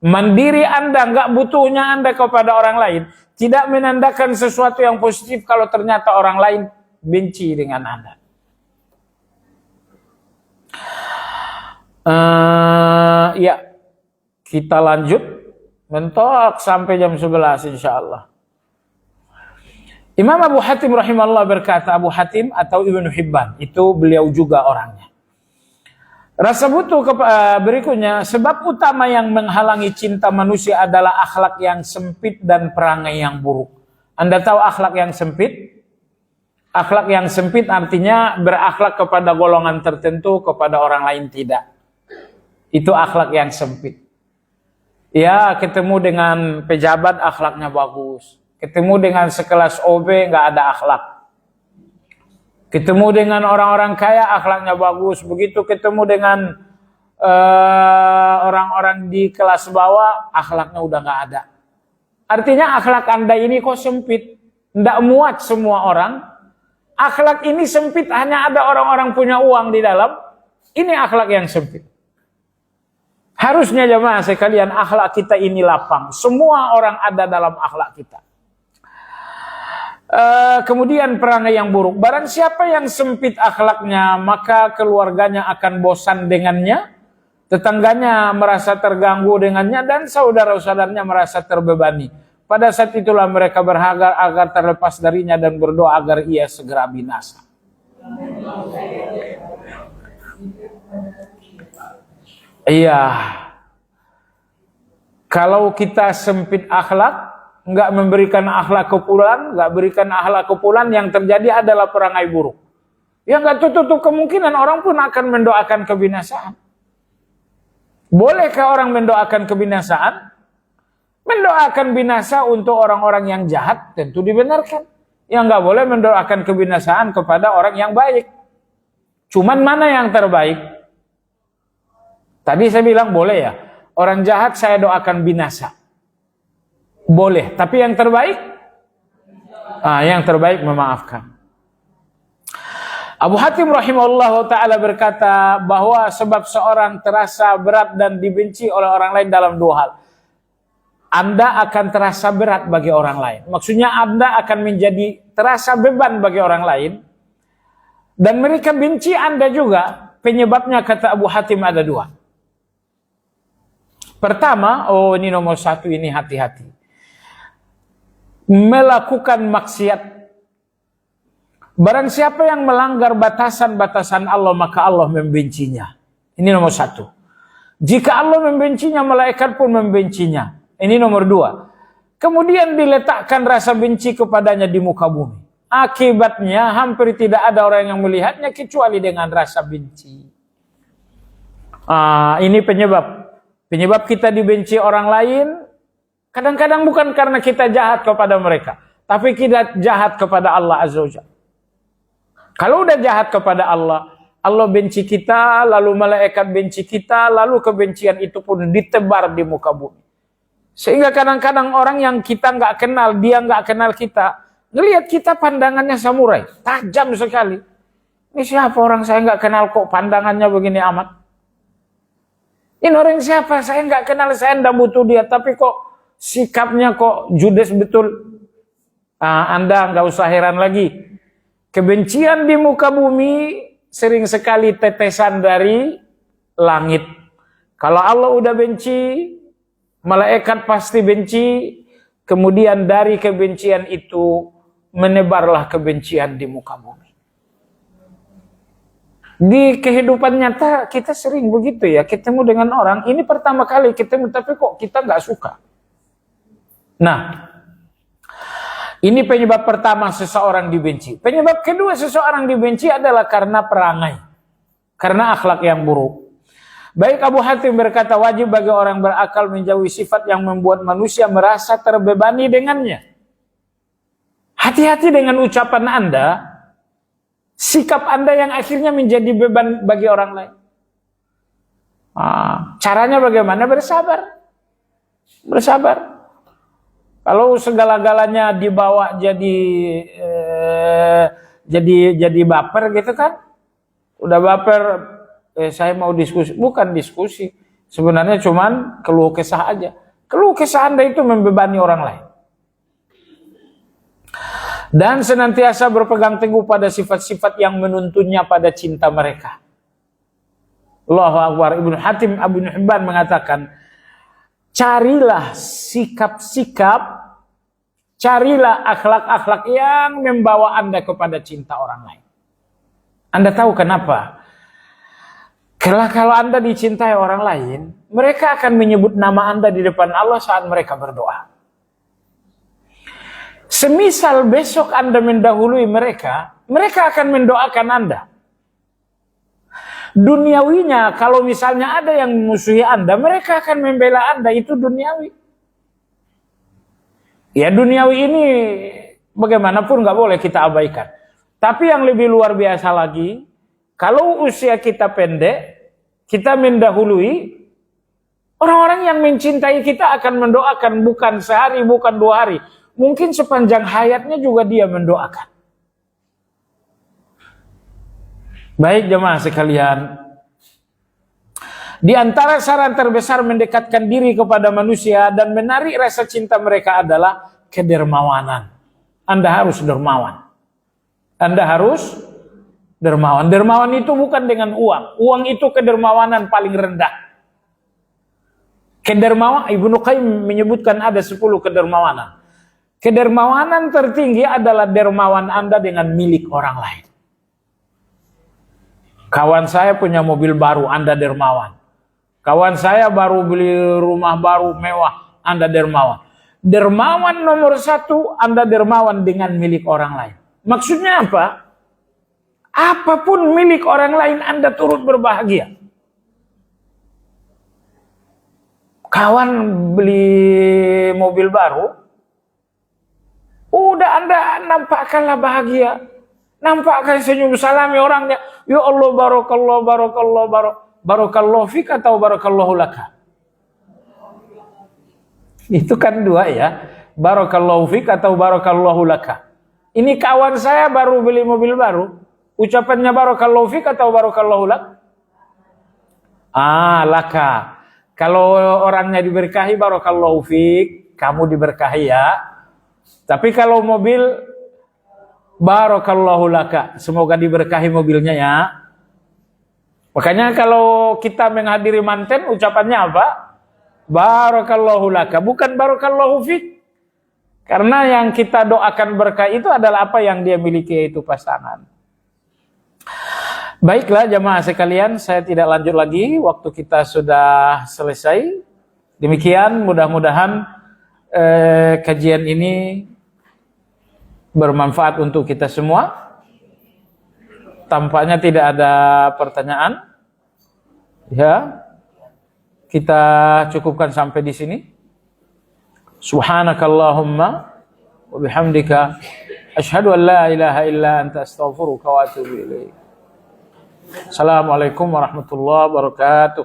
Mandiri Anda, nggak butuhnya Anda kepada orang lain, tidak menandakan sesuatu yang positif kalau ternyata orang lain benci dengan Anda. Ya, kita lanjut mentok sampai jam 11 insya Allah. Imam Abu Hatim rahimahullah berkata, Abu Hatim atau Ibnu Hibban, itu beliau juga orangnya. Rasa butuh berikutnya, sebab utama yang menghalangi cinta manusia adalah akhlak yang sempit dan perangai yang buruk. Anda tahu akhlak yang sempit? Akhlak yang sempit artinya berakhlak kepada golongan tertentu, kepada orang lain tidak. Itu akhlak yang sempit. Ya, ketemu dengan pejabat akhlaknya bagus. Ketemu dengan sekelas OB nggak ada akhlak. Ketemu dengan orang-orang kaya, akhlaknya bagus. Begitu ketemu dengan orang-orang di kelas bawah, akhlaknya udah nggak ada. Artinya akhlak Anda ini kok sempit, tidak muat semua orang. Akhlak ini sempit, hanya ada orang-orang punya uang di dalam. Ini akhlak yang sempit. Harusnya jemaah sekalian, akhlak kita ini lapang. Semua orang ada dalam akhlak kita. Kemudian perangai yang buruk. Barang siapa yang sempit akhlaknya, maka keluarganya akan bosan dengannya. Tetangganya merasa terganggu dengannya, dan saudara-saudaranya merasa terbebani. Pada saat itulah mereka berharap agar terlepas darinya dan berdoa agar ia segera binasa. Iya. Kalau kita sempit akhlak, nggak memberikan akhlak kepulan, nggak berikan akhlak kepulan, yang terjadi adalah perangai buruk. Ya nggak tutup kemungkinan orang pun akan mendoakan kebinasaan. Bolehkah orang mendoakan kebinasaan? Mendoakan binasa untuk orang-orang yang jahat tentu dibenarkan. Yang nggak boleh mendoakan kebinasaan kepada orang yang baik. Cuman mana yang terbaik? Tadi saya bilang boleh ya. Orang jahat saya doakan binasa. Boleh. Tapi yang terbaik? Yang terbaik memaafkan. Abu Hatim rahimahullah ta'ala berkata bahwa sebab seorang terasa berat dan dibenci oleh orang lain dalam dua hal. Anda akan terasa berat bagi orang lain. Maksudnya Anda akan menjadi terasa beban bagi orang lain. Dan mereka benci Anda juga. Penyebabnya kata Abu Hatim ada dua. Pertama, ini nomor satu, ini hati-hati. Melakukan maksiat. Barang siapa yang melanggar batasan-batasan Allah, maka Allah membencinya. Ini nomor satu. Jika Allah membencinya, malaikat pun membencinya. Ini nomor dua. Kemudian diletakkan rasa benci kepadanya di muka bumi. Akibatnya hampir tidak ada orang yang melihatnya kecuali dengan rasa benci. Ini penyebab kita dibenci orang lain. Kadang-kadang bukan karena kita jahat kepada mereka, tapi kita jahat kepada Allah Azza wa Jalla. Kalau udah jahat kepada Allah, Allah benci kita, lalu malaikat benci kita, lalu kebencian itu pun ditebar di muka bumi. Sehingga kadang-kadang orang yang kita nggak kenal, dia nggak kenal kita, ngelihat kita pandangannya samurai, tajam sekali. Ini siapa orang saya nggak kenal kok pandangannya begini amat? Ini orang siapa? Saya nggak kenal, saya nggak butuh dia, tapi kok sikapnya kok judes betul. Anda nggak usah heran lagi. Kebencian di muka bumi sering sekali tetesan dari langit. Kalau Allah udah benci, malaikat pasti benci. Kemudian dari kebencian itu menebarlah kebencian di muka bumi. Di kehidupan nyata kita sering begitu ya. Ketemu dengan orang, ini pertama kali ketemu tapi kok kita nggak suka. Nah, ini penyebab pertama seseorang dibenci. Penyebab kedua seseorang dibenci adalah karena perangai. Karena akhlak yang buruk. Baik Abu Hatim berkata, wajib bagi orang berakal menjauhi sifat yang membuat manusia merasa terbebani dengannya. Hati-hati dengan ucapan Anda, sikap Anda yang akhirnya menjadi beban bagi orang lain. Caranya bagaimana? Bersabar. Bersabar. Kalau segala-galanya dibawa jadi baper gitu kan? Udah baper, saya mau diskusi. Bukan diskusi. Sebenarnya cuman keluh kesah aja. Keluh kesah Anda itu membebani orang lain. Dan senantiasa berpegang teguh pada sifat-sifat yang menuntunnya pada cinta mereka. Allahu Akbar. Ibnu Hatim Abu Hibban mengatakan, carilah sikap-sikap, carilah akhlak-akhlak yang membawa Anda kepada cinta orang lain. Anda tahu kenapa? Kalau Anda dicintai orang lain, mereka akan menyebut nama Anda di depan Allah saat mereka berdoa. Semisal besok Anda mendahului mereka, mereka akan mendoakan Anda. Duniawinya, kalau misalnya ada yang memusuhi Anda, mereka akan membela Anda, itu duniawi. Ya duniawi ini bagaimanapun nggak boleh kita abaikan. Tapi yang lebih luar biasa lagi, kalau usia kita pendek, kita mendahului, orang-orang yang mencintai kita akan mendoakan bukan sehari, bukan 2 hari. Mungkin sepanjang hayatnya juga dia mendoakan. Baik jemaah sekalian, di antara saran terbesar mendekatkan diri kepada manusia dan menarik rasa cinta mereka adalah kedermawanan. Anda harus dermawan. Anda harus dermawan. Dermawan itu bukan dengan uang. Uang itu kedermawanan paling rendah. Kedermawan, Ibnu Qayyim menyebutkan ada 10 kedermawanan. Kedermawanan tertinggi adalah dermawan Anda dengan milik orang lain. Kawan saya punya mobil baru, Anda dermawan. Kawan saya baru beli rumah baru mewah, Anda dermawan. Dermawan nomor 1, Anda dermawan dengan milik orang lain. Maksudnya apa? Apapun milik orang lain, Anda turut berbahagia. Kawan beli mobil baru, udah Anda nampakkanlah bahagia. Nampakkan senyum, salami orangnya. Ya Allah, barakallah, barakallah, barakallahu fik atau barakallahu laka. Itu kan 2 ya. Barakallahu fik atau barakallahu laka. Ini kawan saya baru beli mobil baru. Ucapannya barakallahu fik atau barakallahu laka? Laka. Kalau orangnya diberkahi barakallahu fik, kamu diberkahi ya. Tapi kalau mobil barakallahu laka, semoga diberkahi mobilnya ya. Makanya kalau kita menghadiri manten ucapannya apa? Barakallahu laka, bukan barakallahu fik. Karena yang kita doakan berkah itu adalah apa yang dia miliki, yaitu pasangan. Baiklah jemaah sekalian, saya tidak lanjut lagi, waktu kita sudah selesai. Demikian, mudah-mudahan kajian ini bermanfaat untuk kita semua. Tampaknya tidak ada pertanyaan. Ya. Kita cukupkan sampai di sini. Subhanakallahumma wa bihamdika asyhadu an la ilaha illa anta astaghfiruka wa atubu ilaik. Assalamualaikum warahmatullahi wabarakatuh.